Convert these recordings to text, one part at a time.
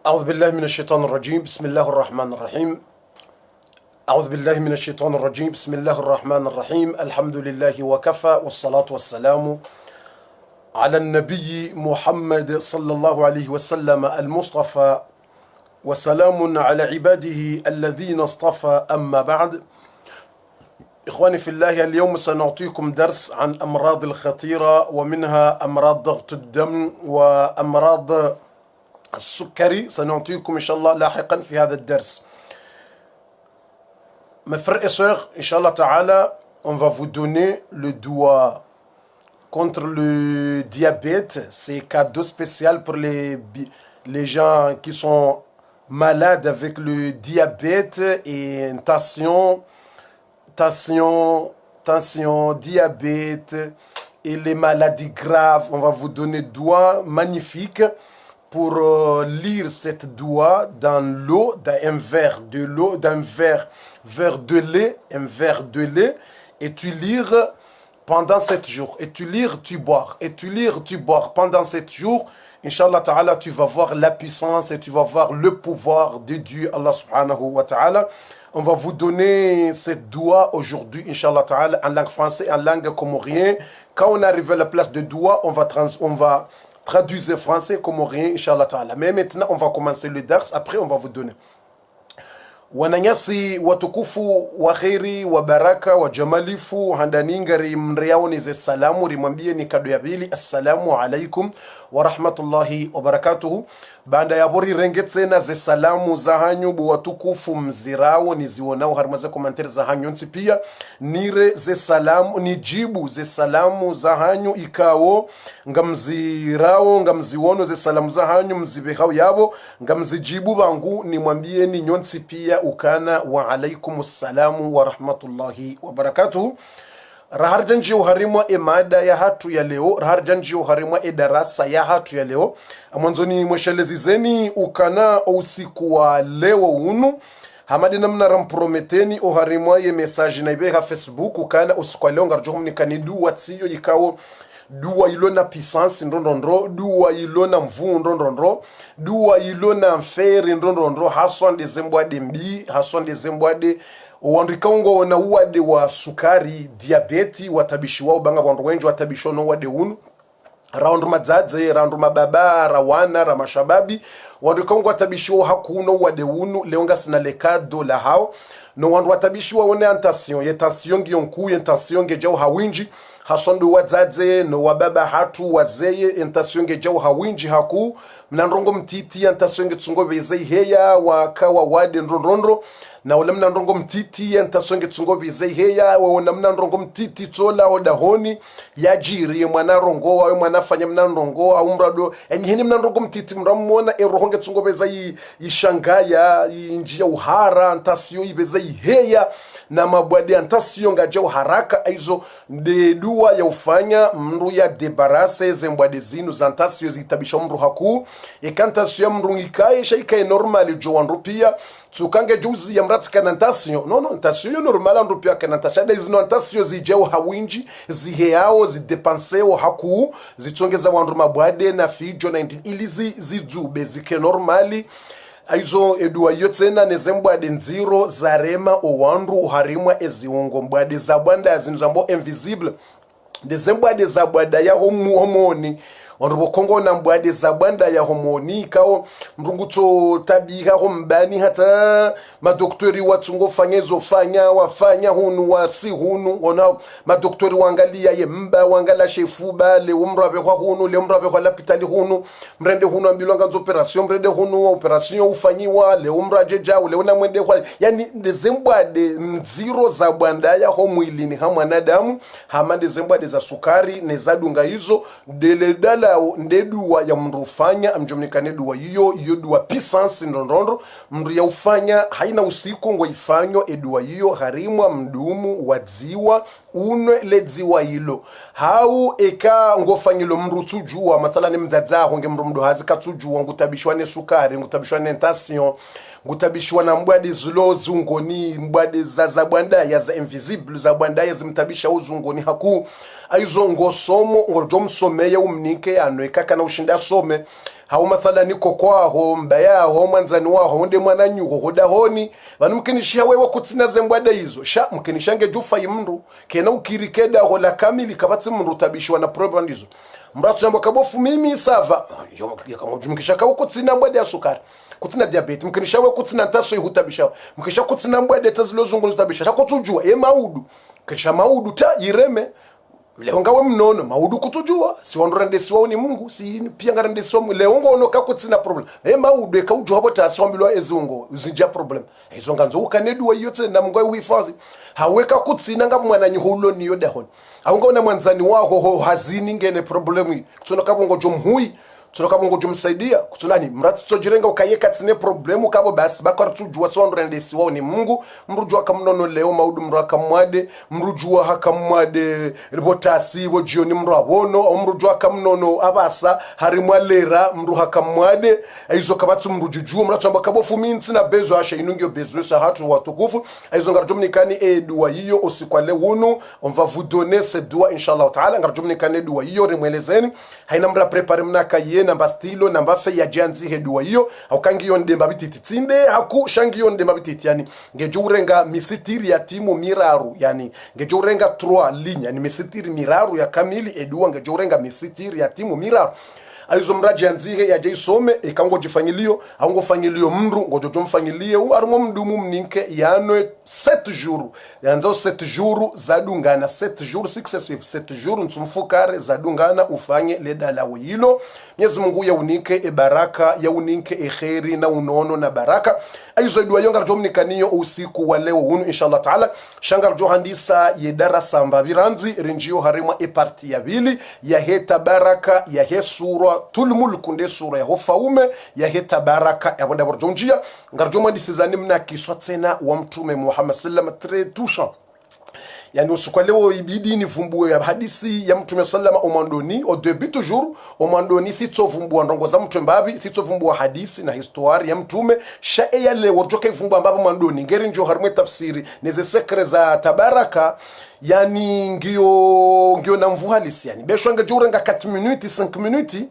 أعوذ بالله من الشيطان الرجيم بسم الله الرحمن الرحيم أعوذ بالله من الشيطان الرجيم بسم الله الرحمن الرحيم الحمد لله وكفى والصلاة والسلام على النبي محمد صلى الله عليه وسلم المصطفى وسلام على عباده الذين اصطفى أما بعد. إخواني في الله، اليوم سنعطيكم درس عن أمراض الخطيرة، ومنها أمراض ضغط الدم وأمراض السكري. سنعطيكم إن شاء الله لاحقا في هذا الدرس. Mes frères et sœurs, Inch'Allah Ta'ala, on va vous donner le doigt contre le diabète. C'est cadeau spécial pour les gens qui sont malades avec le diabète et tension, diabète et les maladies graves. On va vous donner doigt magnifique pour lire cette doigt dans l'eau, dans un verre de l'eau, d'un verre de lait, et tu lire pendant 7 jours, et tu lire, tu boire, et tu lire, tu boire pendant 7 jours. Inch'Allah Ta'ala, tu vas voir la puissance et tu vas voir le pouvoir de Dieu, Allah Subhanahu wa Ta'ala. On va vous donner cette doigt aujourd'hui, Inch'Allah Ta'ala, en langue française, en langue comorien. Quand on arrive à la place de doigt, on va traduire français comorien, Inch'Allah Ta'ala. Mais maintenant, on va commencer le dars, après on va vous donner. Wananyasi watukufu wa khairi wa baraka wa jamalifu handaningari mriaonize salamu rimwambie ni kado ya pili. Assalamu alaikum wa rahmatullahi wa barakatuhu. Banda ya bori rengetse na ze salamu za hanyu bu watukufu mzirao nizionao harmaze komentari za hanyu nsi pia nire ze salamu nijibu ze salamu za hanyu ikao ngamzirao ngamziono ze salamu za hanyu mzibehao yabo ngamzijibu bangu nimwambie ni nyonsi pia ukana wa alaikumusalamu wa rahmatullahi wa barakatuhu. Raharjanji uharimwa emada ya hatu ya leo, raharjanji uharimwa darasa ya hatu ya leo. Mwanzoni mweshelezizeni ukana usiku wa leo unu hamadi namna ramprometeni uharimwa ye message na ibeha Facebook ukana usiku wa leo ngarjohumni kanidu watsiyo yikao dua ilona puissance ndondondro, dua ilona mvu ndondondro, dua ilona mferi ndondondro, haswande zembwade mbi, haswande zembwade wandikaungo na uwade wa sukari, diabeti, watabishi wao banga wandu wenju watabisho no wade unu raundu madzadze, raundu mababa, rawana, ramashababi wandikaungo watabishi wao hakuno wade unu leonga sina lekado la hao no wandu watabishi wao ne antation, yetansion ngiyonku, yetansion ngejao hawinji hasondu wadzadze no wababa hatu wazeye entasyon ngejao hawinji haku mnandrongo mtiti entasyon ngetsungo bezei heya wakawa wade ndondondro na wala mna ndongo mtiti ntasonge tsungo bize heya wona mna ndongo mtiti tola oda honi yajiri mwana rongo wa mwana fanya mna ndongo au mrado hini mna ndongo mtiti mramona erohonge tsungo beza ishangaya injia uhara ntasio ibeza heya na mabwadi antasiyo ngajao haraka aizo dua ya ufanya mru ya debarase zembwade zinu zantasiyo zitabisha mru haku ekantasiyo mru ngikaye shaika normali jo wandu pia tsukange juzi ya mratika na antasiyo no antasiyo normala ndu pia kana antashada izino antasiyo zijao hawinji ziheao zidepenseo haku zitongeza wandu mabwade na fijo 19 ili zidube zike normali aizo edua yotsena nezembwade nziro zarema owandu uharimwa eziungo mbwade zabwanda yazinuzambo invisible ndezembwade zabwada ya homoni onrobo kongo na mbwade zabwanda ya homoni kao mrunguto tabiha hombani hata madoktori watsungo fanyezo wafanya hunu wasi hunu ona madoktori wangalia ye mba wangala shefuba le umrabe kwa hunu le umrabe kwa lapitali hunu mrende hunu ambilwa nganzo operation mrende hunu operation ufanyiwa le umraje jao le una mwende kwa yani ndezembwade nziro zabwanda ya homwilini ha mwanadamu hama ndezembwade za sukari nezadunga hizo deledala ndeduwa ya mrufanya amjomnikane duwa iyo duwa pisansi ndondondo mru ya ufanya haina usiku ngo ifanyo eduwa iyo harimwa mdumu wadziwa unwe ledziwa hilo hau eka ngofanyilo mru tujua mathalani mdzadzaho nge mru mdohazi katujua ngutabishwa ne sukari ngutabishwa ne tension ngutabishwa na mbwade zilo zungoni mbwade za bwanda ya za invisible za bwanda ya zimtabisha uzungoni haku aizo ngosomo ngorjomsomeye umnike anoeka kana ushinda some hau mathalani kokwaho mbayaho mwanzani waho nde mwananyuho hodahoni vanumkinishia wewe kutsina zembwada hizo sha mkinishange jufa imndu kena ukirikeda hola kamili kabatsi mndu tabishwa na problem hizo mratso yambo kabofu mimi sava yakamujumikisha ka kutsina mbwada ya sukari kutsina diabetes mkinisha wewe kutsina ntaso ihutabisha mkisha kutsina mbwada tazilozungu zitabisha shakotujua maudu kisha maudu ta yireme leonga we mnono maudu kutujua si wandorendesiwa uni Mungu si pia ngarendesiwa leonga onoka kutsina problem maudu ekaujua bota asombilwa ezungo uzinja problem izonga nzo ukanedwa yote na Mungu uhifadhi haweka kutsina nga mwana nyuhulo niyo dahoni aunga una mwanzani wako hazini ngene problem kutsona kabongo jomhui tsoka bongo jumsaidia kutulani mrati tojirenga ukayeka tsine problemu kabo basi bakara tujua sondrendesi wao ni Mungu mrujua kamnono leo maudu mraka mwade mrujua hakamwade ribotasi wo jioni mrabono au mrujua kamnono abasa harimwalera mru hakamwade aizo kabatsu mrujujua mratu amba kabofu minsi na bezo asha inungyo bezo sa hatu watukufu aizo ngarjumnikani edua hiyo osikwale wunu on va vous donner cette dua inshallah taala ngarjumnikani edua hiyo remwelezeni haina mra prepare mnaka namba stilo namba fe ya janzi hedua hiyo aukangi yonde mbabititi tsinde haku shangi yonde mbabititi yani ngejurenga misitiri ya timu miraru yani ngejurenga 3 linya ni misitiri miraru ya kamili edua ngejurenga misitiri ya timu miraru aizo mraji anzihe ya jaisome ikango jifanyilio aungo fanyilio mru ngojo tumfanyilie armo mdumu mninke yano 7 jours yanzo 7 jours zadungana 7 jours successive 7 jours ntumfukare zadungana ufanye ledala wilo Mwenyezi Mungu ya unike baraka ya unike khairi na unono na baraka aizo dua yonga jomnikaniyo usiku wa leo unu inshallah taala shangar johandisa ye darasa mbabiranzi rinjio harima parti ya bili ya heta baraka ya hesura tulmulku nde sura ya hofaume ya heta baraka ya banda borjonjia ngarjoma disizani mna kiswa tena wa mtume Muhammad sallam très touchant yani usukwa leo ibidi ni vumbue ya hadisi ya mtume sallama omandoni au début toujours omandoni sitovumbua ndongo za mtume mbabi sitovumbua hadisi na histoire ya mtume shae ya leo joka ivumbua mbabi mandoni ngeri njo harmwe tafsiri neze sekre za tabaraka yani ngio na mvu halisi yani beshwanga jurenga 4 minutes 5 minutes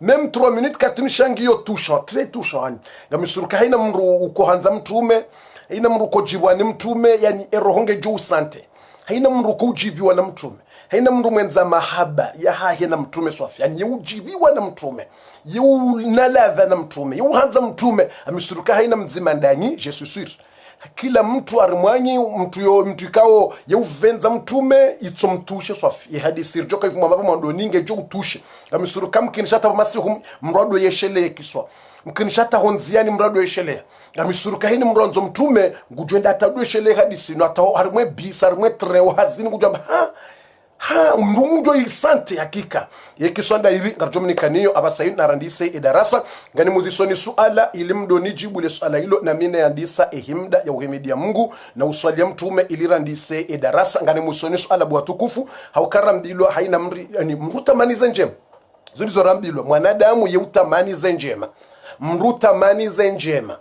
même 3 minutes 4 minutes shangio touchant très touchant ngamisurka haina mru uko hanza mtume haina mru ko jibwani mtume yani erohonge juu sante haina mru kujibiwa na mtume haina mru mwenza mahaba ya hahe na mtume swafi yani yujibiwa na mtume yu naladha na mtume yu hanza mtume amisuruka haina mzima ndani je suis sûr kila mtu arimwanyi mtu ikao yeuvenza mtume itsomtushe swafi hadisi joka ifuma baba mwandoninge jo utushe amisuruka mkinisha taba masihu mrado yeshele kiswa mkinishata honziani mrado eshelea ngamishuruka hini mronzo mtume ngujenda atadweshelea hadisi no ataho harimwe bisa harimwe treo hazini ngujamba mrumujo isante hakika yekisonda hivi ngarjominikaniyo abasayin narandise edarasa ngani muzisoni suala ilimdo nijibu le suala hilo na mine yandisa ehimda ya uhimidia Mungu na uswali ya mtume ilirandise edarasa ngani musoni suala bwa tukufu haukarambilo haina yani mrutamanize njema zurizo rambilo mwanadamu yeutamanize njema mrutamanize njema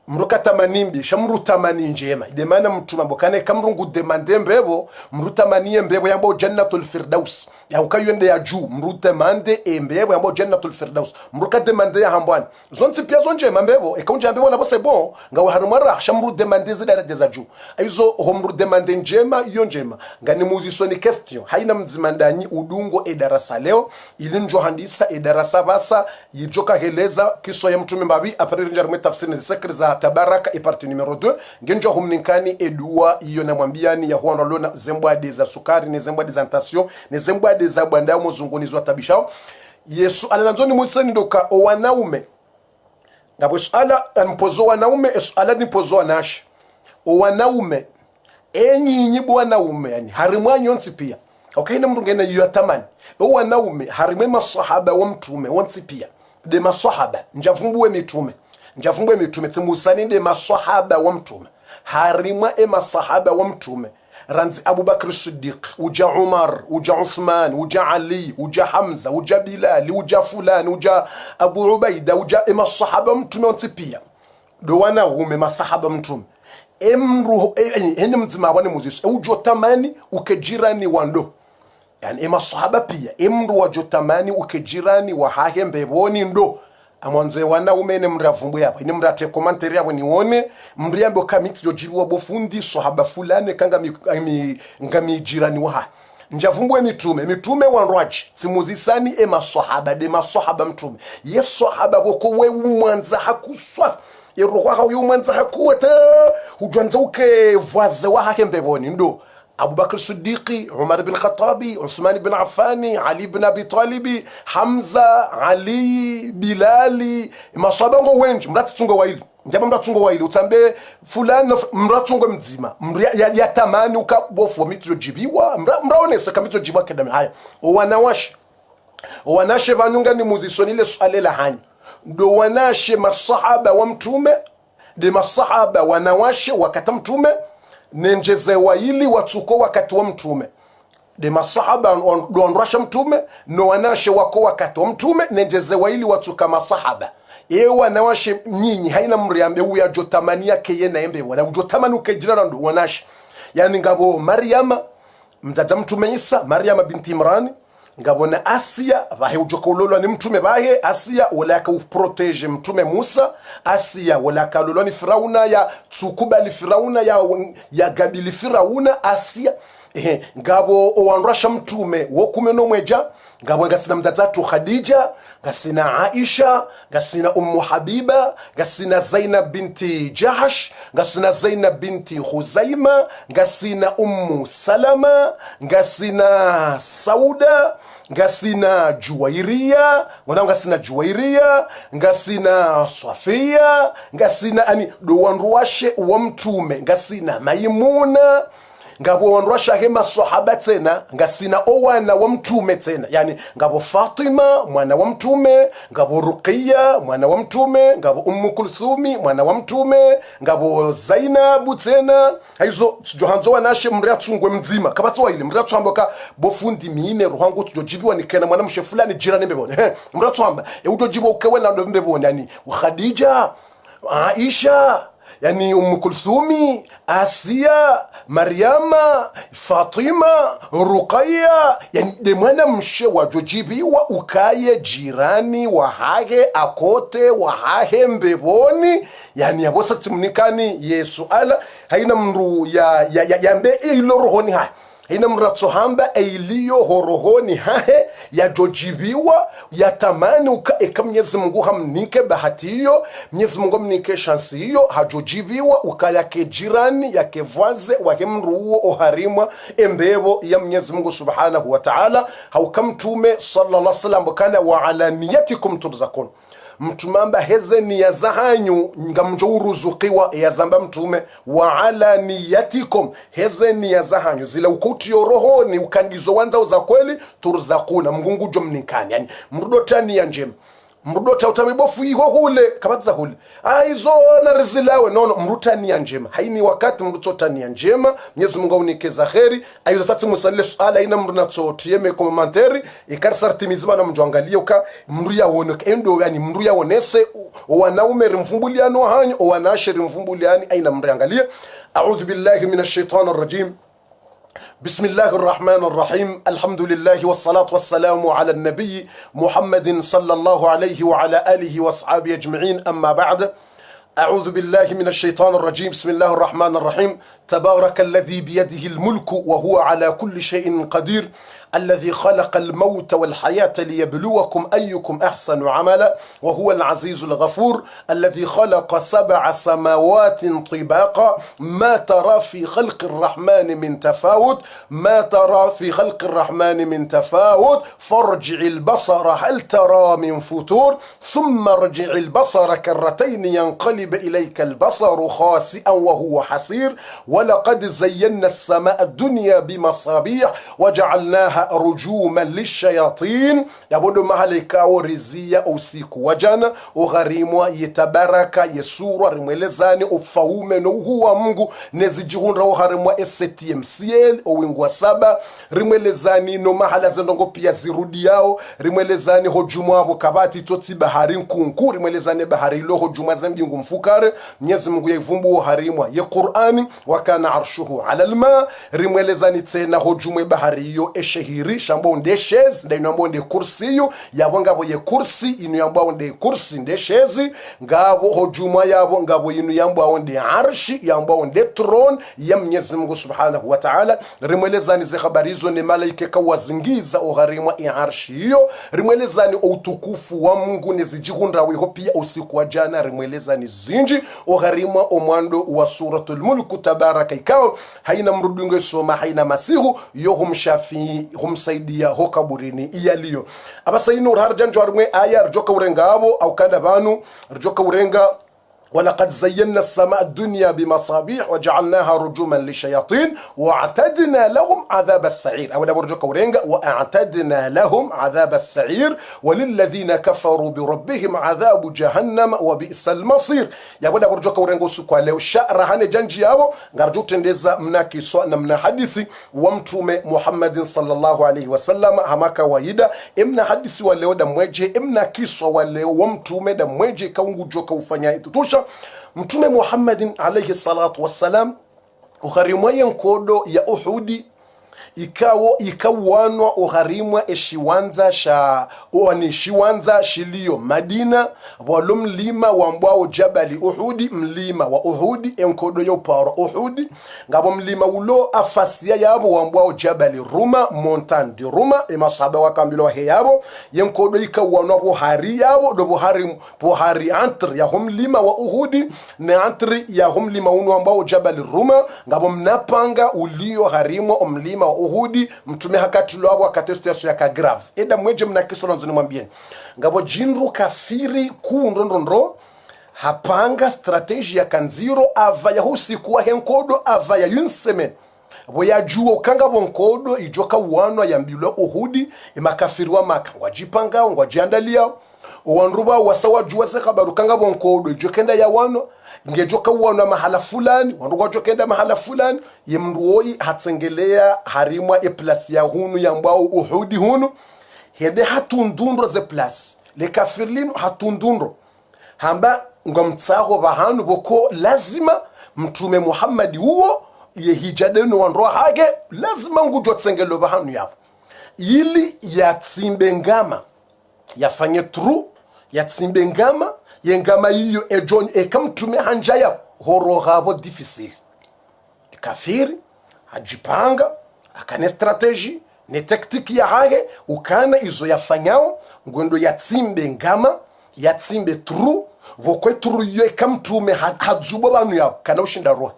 mrukatamani shamrutamani njema idemana mtuma bokane kamrungu demande mbebo mrutamani mbebo yambo jannatul firdaus ya ukayende ya juu mrutamande mbebo yambo jannatul firdaus mrukademande ya hambwani zonti pia zonjema mbebo ekaunja mbebo na bose bon ngawe harumara shamrudemande zidaraja za juu aizo homrudemande njema iyo njema ngani muzisoni question haina mzimandanyi udungo edarasa leo ilinjo handisa edarasa basa yijoka heleza kiso ya mtume mbabi apare njarme tafsiri sekre za tabaraka e parti numero 2 ngenjo humninkani edua iyo na mwambiani ya huwa lona zembwade za sukari ne zembwade za ntasio ne zembwade za bwanda muzungunizwa tabishao Yesu alanzoni museni doka o wanaume ngabo suala mpozo wanaume suala ni pozo wanashi o wanaume enyi bwanaume yani harimwanyo nsi pia okaina mrungena iyo tamani o wanaume harimwe masahaba wa mtume wonsi pia de masahaba njavumbuwe mitume timusani de masahaba wa mtume harimwa masahaba wa mtume ranzi Abubakar Siddiq uja Umar uja Uthman uja Ali uja Hamza uja Bilal uja fulani uja Abu Ubaida uja masahaba mtume ontipia do wanaume masahaba mtume emru ene mzima wane muzisi ujo tamani ukejirani wando yani masahaba pia emru wajotamani ukejirani wa hahembe boni ndo amwanze wanaume ne mravumbu yapo ni mrate commentary yabo nione mriambo kamiti jojiwa bofundi sahaba fulani kanga ngami jirani wa njavumbu mitume wanrwaji simuzisani masahaba de masahaba mtume yes sahaba boko we mwanza hakuswa yeroha huyo mwanza hakuwata hujanza uke vaze wa hakembe boni ndo Abubakar Siddiqi, Umar bin Khattabi, Uthman bin Affani, Ali bin Abi Talibi, Hamza, Ali, Bilali, masabango wengi mratitungo waili. Njaba mratungo waili utambe fulani mratungo mzima. Ya tamani ukabofu wa mito jibiwa, mraonesa kamito jibiwa kedami haya. Wanashe vanunga ni muzisoni ile suale la hanyi. Ndo wanashe masahaba wa mtume, de masahaba wanawashe wakata mtume, nenjeze waili watuko wakati wa mtume de masahaba donrasha mtume no wanashe wako wakati wa mtume nenjeze waili watuka masahaba wanawashe nyinyi haina mriambe uya jotamani yake yena embe wana ujotamani ukejirana ndo wanashe yani ngabo Maryama mtata mtume Isa Maryama binti Imran ngabo na Asia bahe ujokololwa ni mtume bahe Asia wala ka protege mtume Musa Asia wala ka lolwa ni Firauna ya tsukubali Firauna ya gabili Firauna Asia ngabo owanrasha mtume wokumeno mweja ngabo ngasina mtatatu Khadija ngasina Aisha ngasina Habiba ngasina Zainab binti Jahash ngasina Zainab binti Khuzaima ngasina Salama ngasina Sauda ngasina Juwairia ngasina Safia ngasina ani do wanruashe wa mtume ngasina Maimuna ngabo wanrasha hema sahaba tena ngasina owana wa mtume tena yani ngabo Fatima mwana wa mtume ngabo Ruqayya mwana wa mtume ngabo Kulthumi mwana wa mtume ngabo Zainab tena hizo johanzo wanashe mriatungwe mzima kabatwa ile mriatwamboka bofundi mine ruhango tujojibiwa nikena mwana mshe fulani jirani mbebone mriatwamba utojibo ukewena ndo mbebone yani Khadija Aisha yani Kulthumi Asia Maryama Fatima Ruqayya yani de mwana mshe wajojibiwa ukaye jirani wa hage akote wa hahe mbeboni yani yabosa timnikani Yesu ala haina mru ya mbe ilo rohoni hai haina mratso hamba eiliyo horohoni hahe ya jojibiwa ya tamani ukaeka Mwenyezi Mungu hamnike bahati hiyo Mwenyezi Mungu mnike shansi hiyo hajojibiwa ukayake jirani yake vaze wake mruo oharimwa embebo ya Mwenyezi Mungu Subhanahu wa Ta'ala haukamtume sallallahu alaihi wasallam kana wa ala niyatikum turzakun mtumamba heze ni ya zahanyu ngamjo uruzukiwa ya zamba mtume wa ala niyatikum heze ni ya zahanyu zile ukuti rohoni ukandizo wanza uza kweli turzakuna mgungu jomnikani yani mrudotani ya njema mrudota utamibofu iho hule kabatiza hule aizo na rizilawe nono mrutani ya njema haini wakati mrutotani ya njema Mwenyezi Mungu unikeza kheri ayo sasa musalile suala ina mruna tsotieme komanteri ikarsarti mizima na mjwangalia uka mruya wonoka endo yani mruya wonese wanaume rimfumbuliano hanyo wanashiri mfumbuliani aina mriangalia a'udhu billahi minash shaitanir rajim بسم الله الرحمن الرحيم الحمد لله والصلاة والسلام على النبي محمد صلى الله عليه وعلى آله وأصحابه أجمعين أما بعد أعوذ بالله من الشيطان الرجيم بسم الله الرحمن الرحيم تبارك الذي بيده الملك وهو على كل شيء قدير الذي خلق الموت والحياة ليبلوكم أيكم أحسن عملا وهو العزيز الغفور الذي خلق 7 سماوات طباقا ما ترى في خلق الرحمن من تفاوت ما ترى في خلق الرحمن من تفاوت فارجع البصر هل ترى من فتور ثم ارجع البصر كرتين ينقلب إليك البصر خاسئا وهو حسير ولقد زينا السماء الدنيا بمصابيح وجعلناها رجوما للشياطين yabondo mahali kao rizia usiku wajana ugharimwa yetabaraka yesura rimwelezani ufaume no huwa Mungu nezijihunra uharimwa STMCL owingwa 7 rimwelezani no mahala zendongo pia zirudi yao rimwelezani hojumwa abo kabati toti bahari nkunku rimwelezani bahari lo hojuma zambingu mfukare Mwenyezi Mungu yevumbu uharimwa ye Qur'ani wakana arshuhu ala alma rimwelezani tena hojumwe bahari yo eshehiri shambo ndeshez ndaino ambo nde kursi yo yabo ngabo ye kursi inu yambo nde kursi ndeshezi ngabo hojuma yabo ngabo inu yambo nde arshi yambo nde throne ya Mwenyezi Mungu Subhanahu wa Ta'ala rimwelezani ze habarizo ne malaika kawazingiza ogharimwa arshi hiyo rimwelezani utukufu wa Mungu nezijihunda weho pia usiku wa jana rimwelezani zinji ogharimwa omwando wa suratul mulk tabaraka ikao haina mrudunge soma haina masihu yo humshafi humsaidia ho kaburini iyaliyo abasaino harjanjo armwe aya rjoka urenga abo au kanda banu rjoka urenga ولقد زينا السماء الدنيا بمصابيح وجعلناها رجوما للشياطين واعتدنا لهم عذاب السعير أولا برجوك ورينجا واعتدنا لهم عذاب السعير وللذين كفروا بربهم عذاب جهنم وبئس المصير يا أولا برجوك ورينجا سكوا لو شاء رهان جنجي أبو نرجوك تندزا مناكي سوءنا من حديثي ومتوم محمد صلى الله عليه وسلم هماك ويدا امنا حديثي ولو دموجه امنا كيسو ولو ومتوم دموجه كونغو جوكا وفنيا itutusha Mtume Muhammadin alayhi salatu wassalam ugharimwa yenkodo ya Uhudi ikawanwa ugharimwa eshiwanza sha oani shiwanza shilio Madina walo mlima wambao Jabali Uhudi mlima wa Uhudi enkodo yo paro Uhudi ngabo mlima ulo afasia yabo wambao Jabali Ruma montagne de Ruma emasaba wakambilo heyabo yenkodo ikawanwa buhari yabo do buhari entre ya mlima wa Uhudi na entre ya mlima uno ambao Jabali Ruma ngabo mnapanga ulio harimwa mlima wa Uhudi mtume hakatulo abo akatesto ya kagrave eda mweje mnakiso nzoni mwambie ngabo jinru kafiri ku ndondondro hapanga strategy ya kanziro ava ya usiku wa henkodo ava ya yunseme boya juo kanga bonkodo ijoka wanwa ya mbilo Uhudi imakafiri wa maka ngwajipanga ngwajiandalia wanruba wasawa juwa se kabaru kanga bonkodo ijokenda ya wano ngejoka uwana mahala fulani wanduwa jokenda mahala fulani yemruoi hatsengelea harimwa place ya hunu ya mbao Uhudi hunu hede hatundundro ze place le kafirlinu hatundundro hamba ngomtsaho bahanu boko lazima mtume Muhammad huo ye hijadeno wanroa hage lazima ngujo tsengelo bahanu yapo ili yatsimbe ngama yafanye tru yatsimbe ngama yengama hiyo ejon ekamtume hanjaya horogabo difficile kafiri hajipanga akane strategy ne tactique ya hage ukana izo yafanyao ngondo yatsimbe ngama yatsimbe tru vokwe tru yo ekamtume hazubo banu yao kana ushinda roho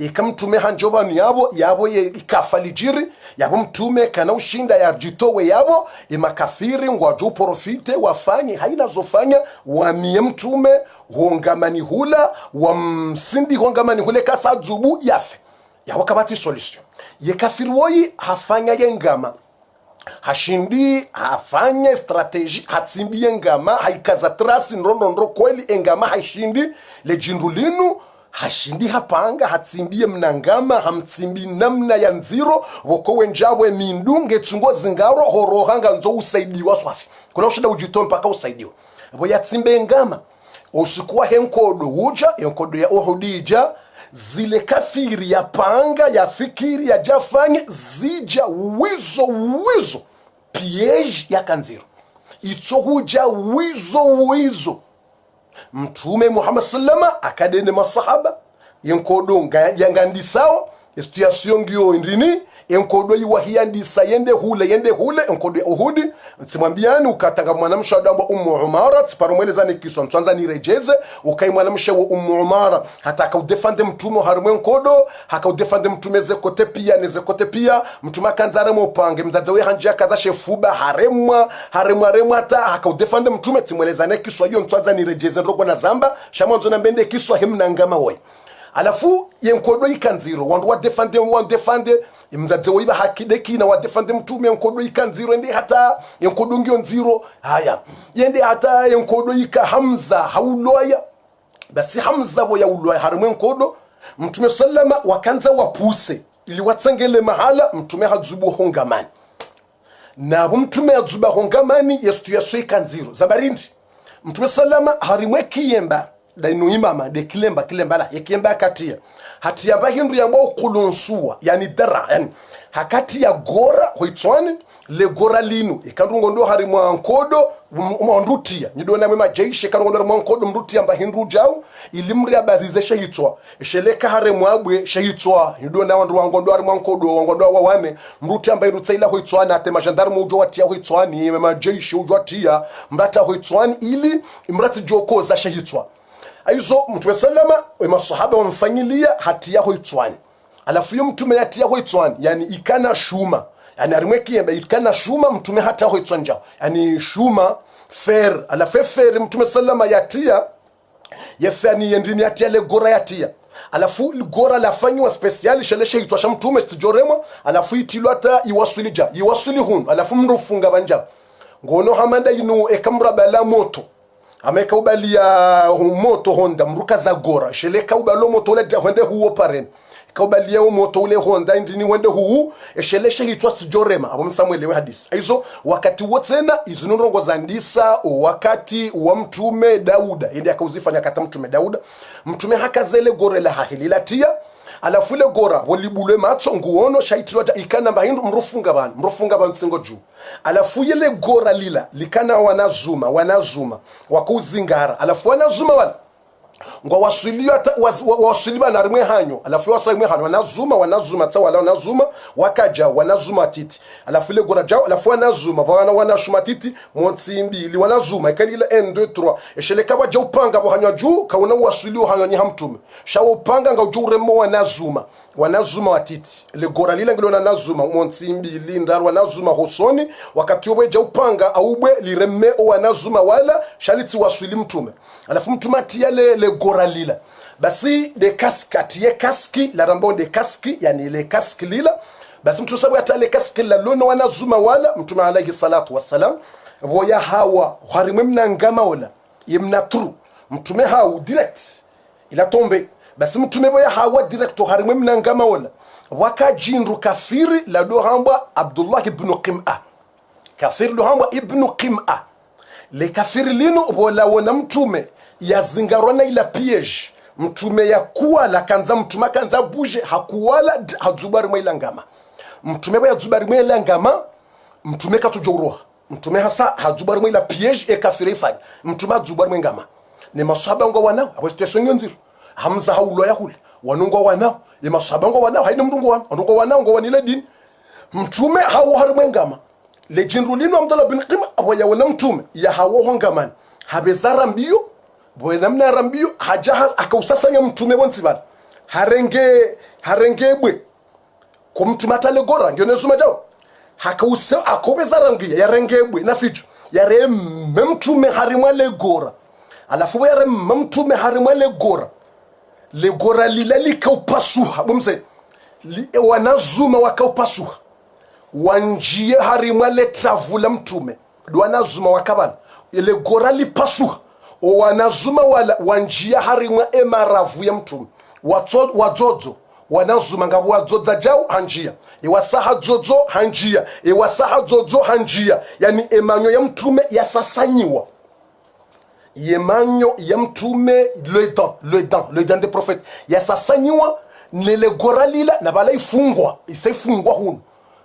ikamtume hanjoba ni yabo ikafalijiri yabo mtume kana ushinda ya jitowe yabo imakafiri ngwaju profite wafanye haina zofanya wamie mtume hongamani hula wamsindi hongamani hule kasa dzubu yafe yawo kabati solution ye kafiri woi hafanya yengama hashindi hafanya strategy hatsimbie ngama haikaza trasi nrondo kweli engama hashindi le jindulinu hashindi hapanga hatsimbie mnangama hamtsimbi namna ya nziro wokowe njabwe mindunge tsungo zingaro horohanga nzo usaidiwa swafi kuna ushida ujito mpaka usaidiwa bo yatsimbe ngama usikuwa henkodo huja henkodo ya ohudija zile kafiri ya panga ya fikiri ya jafanye zija wizo piege ya kanziro itso huja wizo mtume Muhammad sallama akadene masahaba yenkodo yangandisao situation ngio ndini yenkodo yiwahiyandisa yende hule yenkodo ya Uhudi nsimwambiani ukatanga mwanamsha wadamba Umara tiparomwelezani kiswa mtuanza nirejeze ukai mwanamsha wa Umara hata akaudefande mtume harimwe nkodo hakaudefande mtume zekote pia mtume akanzare mopange mzaza we hanjia kaza shefuba haremwa hata hakaudefande mtume timwelezani kiswa hiyo mtuanza nirejeze ndogo na zamba shamanzo na mbende kiswa himnangama woy alafu yenkodo ikanziro wandu wadefande imzaze wiba hakideki na wadefande mtume yenkodo ikanziro ende hata yenkodo ngio nziro haya yende hata yenkodo ika Hamza hauloya basi Hamza bo ya uloya harimwe yenkodo mtume sallama wakanza wapuse ili watsangele mahala mtume hazubu hongamani na mtume hazuba hongamani yestu yaso ikanziro zabarindi mtume sallama harimwe kiyemba dainu imama de kilemba la yekemba katia hatia bahindu ya mbao kulonsua yani dara yani hakati ya gora hoitwani le gora linu ikandungo ndo hari mwankodo mwandutia nyido na mema jeishe kanungo ndo mwankodo mrutia bahindu jao ilimri abazize shehitwa sheleka hare mwabwe shehitwa nyido na wandu wangondo hari mwankodo wawane mrutia mbahindu tsaila hoitwani ate majandarmu ujo watia hoitwani mema jeishe ujo watia mrata hoitwani ili imrati joko za shehitwa aizo mtume sallama masahaba wamfanyilia hatia hoitwani alafu yo mtume hatia hoitwani yani ikana shuma yani arimweki yemba ikana shuma mtume hatia hoitwani jao yani shuma fer alafu fer mtume sallama yatia yefani yendini hatia le gora yatia alafu gora la fanywa special sheleshe hitwa mtume tijoremo alafu itilwata iwasuli hun alafu mrufunga banja ngono hamanda inu ekamra bala moto ameka ubalia moto honda mruka za gora sheleka ubalo moto ule hende huo paren kaubalia moto ule honda ndini wende huu esheleshe hitwa tijorema abo Samuel we hadisi aizo wakati wotsena izinurongo zandisa wakati wa mtume Dauda ende akauzifanya kata mtume Dauda mtume hakazele gore la hahililatia alafu le gora volibulwe matso nguono shaitilota ikana bahindu mrufunga banu tsingo juu alafu yele gora lila likana wanazuma wakuzingara alafu wanazuma wala ngwa wasiliwa na rimwe hanyo alafu wasalimwe hanyo wanazuma tawala wanazuma wakaja wanazuma titi alafu ile gora jao alafu wanazuma wanashuma titi montsimbili wanazuma ikalila 1 2 3 esheleka waja upanga bohanyo juu kauna wasiliwa hanyo ni hamtume shawo upanga nga ujure mo wanazuma watiti ile gora lila ngilo wanazuma montsimbili ndaro wanazuma hosoni wakati weja upanga aubwe liremme wanazuma wala shaliti wasili mtume alafu mtume atia le gora lila basi de kaskati ye kaski la rambo de kaski yani le kaski lila basi mtume sababu atale kaski la lono wanazuma wala mtume alayhi salatu wassalam boya hawa harimwe mnangama wala yemnatru mtume hawo direct ila tombe basi mtume boya hawa direct harimwe mnangama wala wakajinru kafiri la dohamba Abdullah ibn Qim'a kafiri dohamba ibn Qim'a le kafiri lino bola wana mtume ya zingarona ila piege mtume ya kuwa la kanza mtume kanza buje hakuwala hadzubari mwela ngama mtume ya dzubari mwela ngama mtume katujoroha mtume hasa hadzubari mwela piege e kafiri fanya mtume hadzubari ngama ne masahaba ngo wanao abestation ngonziro Hamza haulo ya hule wanungo wanao ne masahaba ngo wanao haina mndungo wanao ngo wanile dini mtume hawo harimwe ngama le jinrulino Abdullah bin Qima aboya wana mtume ya hawo hongamani habezara mbio boye namna rambio hajahaz akausasanya mtume bonsi bana harenge harengebwe kumtumata legora ngene zuma jao hakause akobeza rangi ya rengebwe na fitu yare mtume harimwa legora alafu yare mtume harimwa legora lila likaupasuha bomse wanazuma wakaupasuha wanjie harimwa letavula mtume wanazuma wakabana ile gora lipasuha wanazuma wala wanjia harimwa emaravu ya mtume wazozo wanazuma ngabo wazodza jao hanjia iwasaha zozo hanjia iwasaha zozo hanjia yani emanyo ya mtume yasasanyiwa yemanyo ya mtume le dent des prophètes yasasanyiwa nile gora lila na bala ifungwa isaifungwa hunu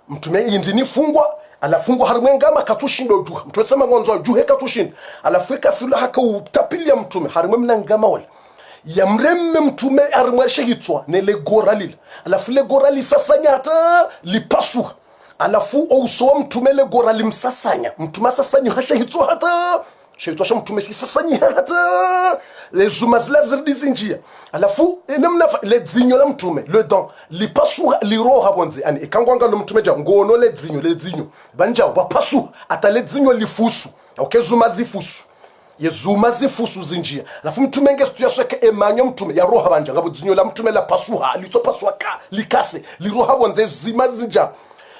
mtume indini fungwa alafungwa harimwe ngama katushindo juha mtume sema ngonzo juhe katushindo alafika fila haka utapilia mtume harimwe mnangama wale ya mremme mtume harimwe shehitwa nile gora lila alafu le gora lisasanya hata lipasuha alafu ousowa mtume le gora limsasanya mtume sasanya hashehitwa hata shehitwa sha mtume kisasanya hata le zuma zilazirdi zinjia alafu namna le dzinyo la mtume le dent lipasuha liroha bonze ani ikangwanga lo mtume ja ngono le dzinyo banja wapasu ata le dzinyo lifusu okay zuma zifusu ye zuma zifusu zinjia alafu mtume ngestuya soke emanyo mtume ya roha banja ngabo dzinyo la mtume la pasuha litopaswa ka likase liroha bonze zima zinja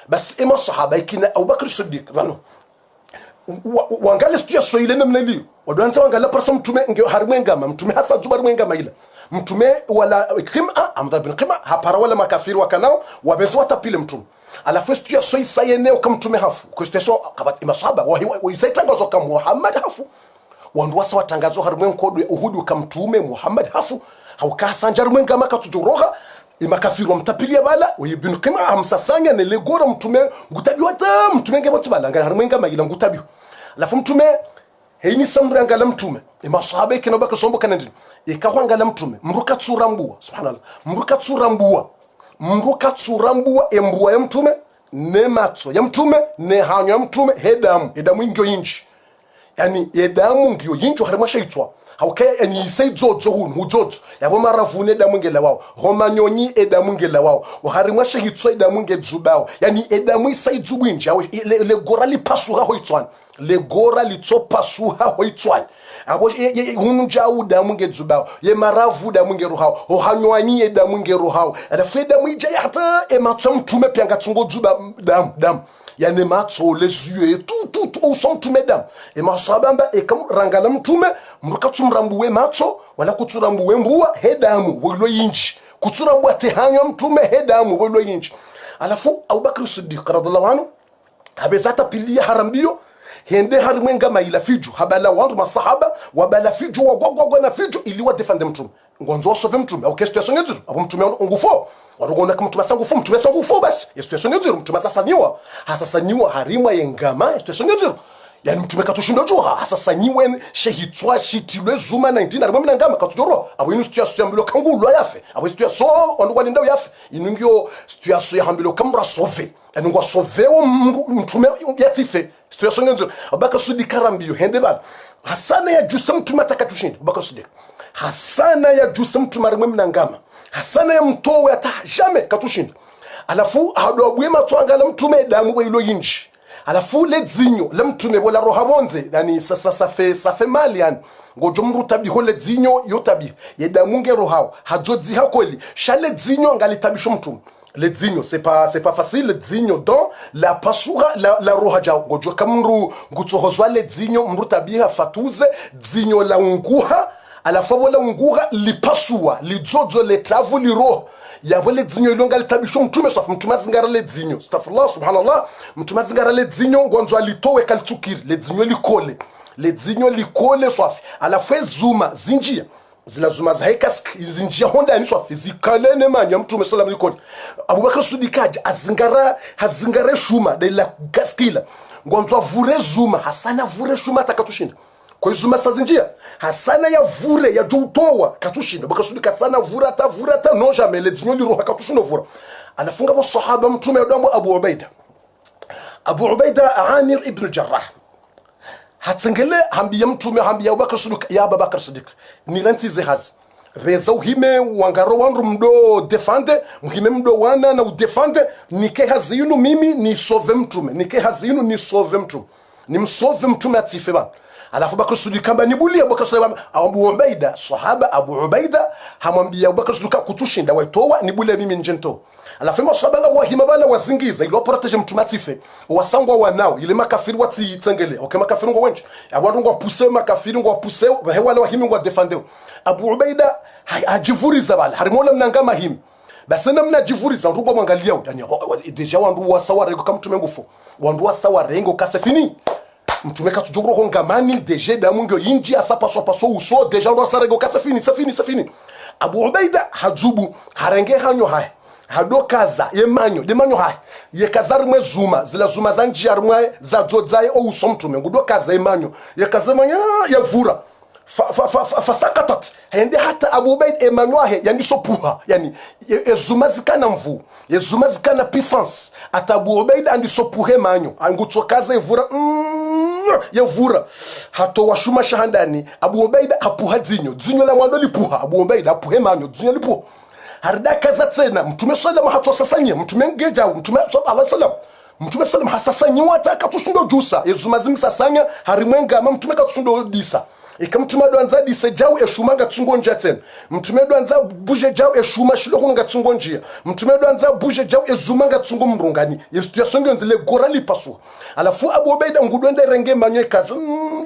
basi ema sahaba ikina Abubakar Siddiq bano wangale stuya so ile namna liyo wadwanza wangala parsa mtume nge harimwe ngama mtume hasa zubarimwe ngama ila mtume wala qima amda bin qima hapara wala makafiri wakanao wabezi watapile mtume alafu stuya so isayene kama mtume hafu kusteso kabati masahaba wa isaitangazo kama Muhammad hafu wandu wasa watangazo harimwe nkodo uhudu kama mtume Muhammad hafu hauka sanjarumwe ngama katujuroha imakafiri wamtapilia bala ibn qima amsasanya nelegora mtume ngutabiwa ta mtume ngebotibala harimwe ngama ila ngutabiwa alafu mtume heini samra ngala mtume masahaba ikina baka sombo kanandini ikahwanga la mtume mruka tsurambua subhanallah mruka tsurambua embua ya mtume ne matso ya mtume ne hanyo ya mtume hedamu ingyo yinji yani hedamu ngyo yinjo harima shaitwa hauke ani saidzo hujodzo yabo maravune edamu ngela wao romanyonyi edamu ngela wao harima shaitwa edamu ngedzubao yani edamu isaidzo bwinja le gora lipasuha hoitswana le gora litsopasuha hoitswana abo hunja udamu ngedzubao ye maravu damu ngeruhao ohanywanyi edamu ngeruhao alafu edamu ija hata ematso mtume pya ngatsungo dzuba damu yani matso lezuye tout au son mtume damu emasabamba ekamrangala mtume mrukatsumrambuwe matso wala kutsurambuwe mbuwa hedamu wilo yinji kutsurambuwa tehanywa mtume hedamu wilo yinji alafu Abubakar Siddiq radhiallahu anhu habezata pilia harambio hende harimwe ngama ila fiju habala wandu masahaba wabala fiju wagwagwa na fiju ili wadefende mtume ngonzo sove mtume au question ngeziru abo mtume ngufo warugona kama mtume sangu mtume sangu fo basi question ngeziru mtume hasasanyiwa harimwa yengama question ngeziru yani mtume katushinda juha hasasanyiwe shehitwa shitilwe zuma 19 harimwe ngama katujoro abo inu situation ambilo kangulu yafe abo situation wandu walinda yafe inungyo situation hambilo kamra sove yani ngwa soveo mtume yatife situation ngeziru Abubakar Siddiq karambio hende bana hasana ya jusa mtume atakatushinda Abubakar Siddiq hasana ya jusa mtume harimwe mnangama hasana ya mtowe ata jamais katushinda alafu hadobwema twangala mtume damu wilo yinji alafu le dzinyo la mtume bola roha bonze yani safe mali yani ngojo mrutabi ho le dzinyo yotabi yedamu ngero hao hadzodzi hakoli shale dzinyo ngalitabisho mtume le dzinyo c'est pas facile le dzinyo dans la pasura la roha jao ngojo kamru ngutsohozwa le dzinyo mrutabi fatuze dzinyo la unguha alafu wala unguha lipasua lidzodzo le travu liroha yabo le dzinyo ilonga litabisho mtume safu mtume zingara le dzinyo astaghfirullah subhanallah mtume zingara le dzinyo ngonzo alitowe kalitsukiri le dzinyo likole safi alafu zuma zinjia zila zuma za hekas zinjia honda ni safi zikalene manya mtume sallallahu alayhi wasallam Abubakar Siddiq hazingara shuma de la gaskila ngonzo avure zuma hasana vure shuma takatushinda kwa zuma sazinjia hasana ya vure ya jutowa katushinda bakasudika sana vura ta no jamais le dzinyo liroha katushinda vura anafunga bo sahaba mtume yadambo Abu Ubaida Amir ibn Jarrah hatsengele hambia mtume hambia Abubakar Siddiq ya Abubakar Siddiq ni lantize hazi veza uhime wangaro wandu mdo defande muhime mdo wana na udefande nike hazinu mimi ni sove mtume nike hazinu ni sove mtume ni msove mtume atife bana. Alafu Bakr Siddiq kamba nibulia Bakr Siddiq Abu Ubaida sahaba Abu Ubaida hamwambia Bakr Siddiq kutushinda waitoa nibulia mimi njento. Alafu masahaba wahima bala wazingiza ilo protege mtume atife wasangwa wanao ile makafiri wati tengele okay makafiri ngo wenje abantu ngo puse makafiri ngo puse wala wahimi ngo defende. Abu Ubaida hajivuriza bala harimola mnangama him basi namna jivuriza ndugu mwangalia yani deja wandu wasaware kama mtume ngufu wandu wasaware ngo kasefini mtume katujogro kongamani deja damu ngo inji asapa so uso deja ndo sarego kasefini. Abu Ubaida hajubu harenge hanyo hai hadokaza yemanyo demanyo hai yekazar mwe zuma zila zuma zanji armwe za dzodzai o uso mtume ngudokaza yemanyo yekazamanya yavura fasakatat hende hata Abu Ubaid Emmanuel yandiso puha yani ezuma zikana mvu ezuma zikana puissance ata Abu Ubaid andiso puhe manyo angutsokaza evura yevura hato washuma shahandani Abu Ubaid apuha dzinyo la mwando lipuha Abu Ubaid apuhe manyo dzinyo lipuha hardaka za tena mtume sallallahu hato sasanye mtume ngeja mtume sallallahu sallam mtume sallam hasasanyi wataka tushindo jusa ezuma zimsasanya harimwenga ama mtume katushindo disa ikamtuma doanza dise jau eshuma ngatungo njia tena mtume doanza buje jau eshuma shilo ngatungo njia mtume doanza buje jau ezuma ngatungo mrungani yasonge nzile gorali pasu. Alafu Abu Ubaida ngudwende renge manye kaza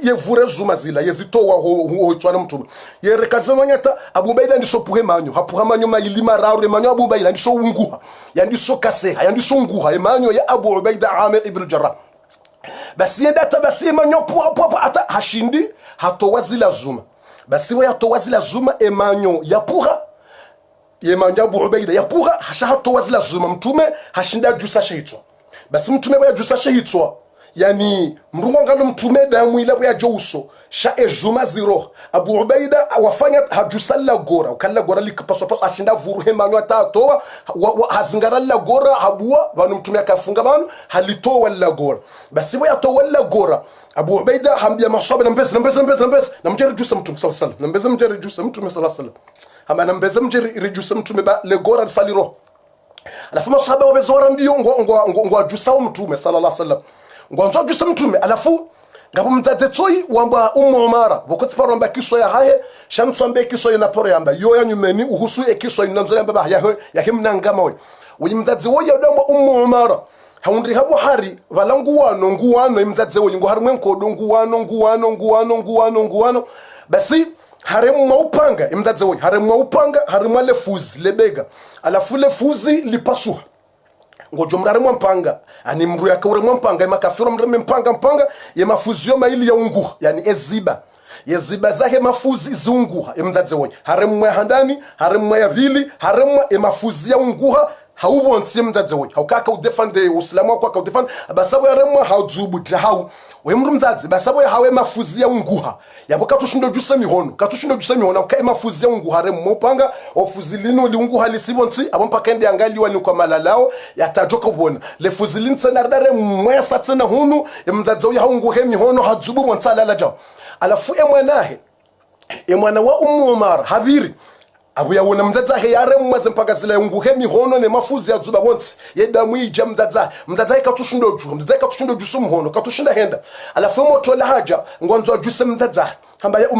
yevure zuma zila yezitowa ho tswana mtume yerekaza manyata Abu Ubaida ndisopuhe manyo hapuha manyo mayilima raure manyo Abu Ubaida ndiso unguha yandiso kaseha yandiso unguha manyo ya Abu Ubaida Amir ibn Jarrah basi yenda tabasi manyo po ata hashindi hatowazila zuma basi we hatowazila zuma emanyo yapuha yemanyo Abu Ubaida yapuha hasha hatowazila zuma mtume hashinda jusa shahitwa basi mtume wa jusa shahitwa yani mrungo ngalo mtume damu ile ya jouso sha ezuma ziro Abu Ubaida wafanya hajusalla gora ukalla gora likapaswa paswa ashinda vuruhe manyo atatoa hazingara la gora habua banu mtume akafunga banu halitoa la gora basi we atoa la gora Abu Ubaida hambia maswaba nambeza namjeri jusa mtume sallallahu alaihi wasallam nambeza mjeri jusa mtume sallallahu alaihi wasallam hama nambeza mjeri jusa mtume ba le gora saliro. Alafu maswaba wabezora mbio ngo jusa mtume sallallahu alaihi wasallam ngo jusa mtume alafu ngabo mtadzetsoi wamba Umara bokoti paromba kiso ya haye shamtsombe kiso na poro yamba yo yanyumeni uhusu ekiso inanzo yamba ba yakimnangama we uyimtadze wo yodomba Umara haundi habo hari nguwano imtadze wo ngo harimwe nkodo nguwano basi haremu upanga imtadze wo haremu upanga haremu lefuzi lebega alafu lefuzi lipasuha ngojo mraremu mpanga ani mru yakuremu mpanga makafiro mreme mpanga ye mafuzio maili ya unguha yani eziba zake mafuzi zunguha imtadze wo haremu handani haremu ya vili haremu mafuzi ya unguha haubonsi mtadze wo haukaka udefende uislamu wako ka udefende basabu ya remu hauzubu hau we mru mtadze basabu ya hawe mafuzi ya unguha yabo katushindo jusa mihono ukai mafuzi ya unguha remu mopanga ofuzilino liunguha lisibonsi abompa kende angaliwa ni kwa malalao yatajoka ubona lefuzilin tsanardare mwesa tsena hunu mtadze wo haunguhe mihono hazubu wonsala la jaw alafu emwana wa Umar habiri abu ya wona mdadza he yare mwaze mpaka zile unguhe mihono ne mafuzi ya zuba wonsi yedamu ija mdadza katushindo jusu mhono katushinda henda alafu moto la haja ngonzo jusu mdadza hamba ya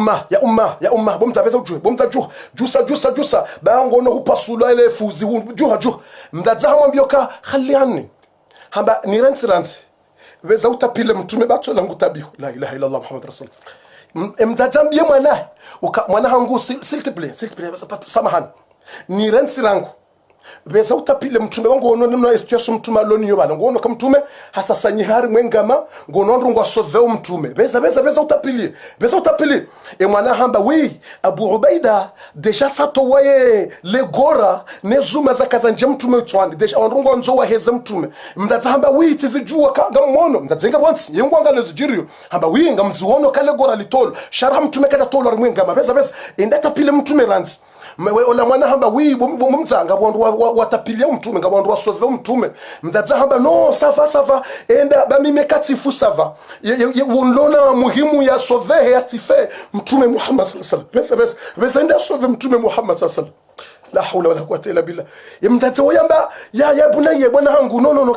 umma bomza pesa jusa bango no hupasula ile fuzi juha mdadza hamwambio ka khaliani hamba ni ransi veza utapile mtume batsola ngutabihu la ilaha illa Allah Muhammad rasul mtazambie mwana hangu siltiple samahan ni rensi rangu beza utapile mtume wangu ono neno situation mtume aloni yobala ngono ka mtume hasasanyi hari mwengama ngono ndungwa soveo mtume beza utapili mwana hamba we Abu Ubaida deja sato waye legora nezuma zakazanje mtume utwani deja ndungwa nzo wa heze mtume mtazamba we tizijua ka ngamono mtazenga once yengwanga nezijirio hamba we ngamziwono kale gora litolo shara mtume kada tolo mwengama beza endata pile mtume ranzi ola mwana hamba wi bomzanga bondu watapilia mtume ngabondu wasove mtume mdadza hamba no sava enda bamime katifu sava wonlona muhimu ya sove ya tife mtume Muhammad sallallahu alaihi wasallam besa enda sove mtume Muhammad sallallahu alaihi wasallam la hawla wala quwwata illa billah yemdadza oyamba ya bunaye bwana hangu no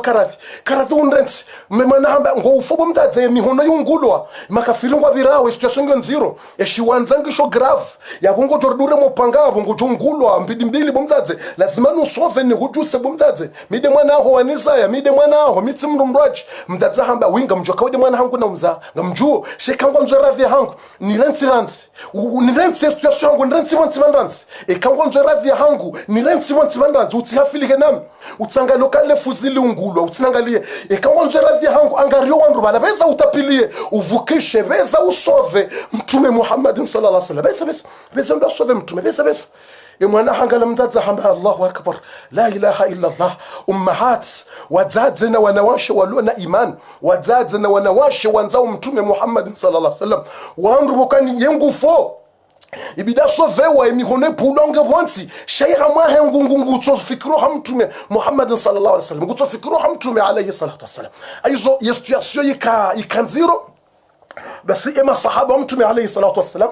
karathi undrents mwana hamba ngo ufobo mdadza mihono yungulwa makafilingwa birawe situation nziro eshiwanzangi sho grave yakungo tordure mopanga bongo jungulwa mbili bomdzadze lazima no sove ni hujuse bomdzadze mide mwana ho wanisaya mide mwana ho mitsi mndumrwaji mdadza hamba winga mjoka wede mwana hangu na mza ngamjuo shekango nzoradhi hangu ni rentsi situation hangu rentsi vanransi ekango nzoradhi hangu ni rentsi vanransi utsihafilike nami utsanga lokale fuzili ungulwa utsinangalie ekango nzoradhi hangu angario wandu bala beza utapilie uvukishe beza usove mtume Muhammad sallallahu alaihi wasallam beza ndo sove mtume beza mwana hangala mdadza hamba Allahu akbar la ilaha illa Allah ummahat wadzadzena wanawashe walona iman wadzadzena wanawashe wanzao mtume Muhammad sallallahu alaihi wasallam wanrubukani yengufo ibida sovewa emihone pulonge vonti sheikha mwahe ngungungu tsofikiro ha mtume Muhammad sallallahu alaihi wasallam gutsofikiro ha mtume alayhi salatu wasallam aizo situation ikanziro basi ema sahaba mtume alayhi salatu wasallam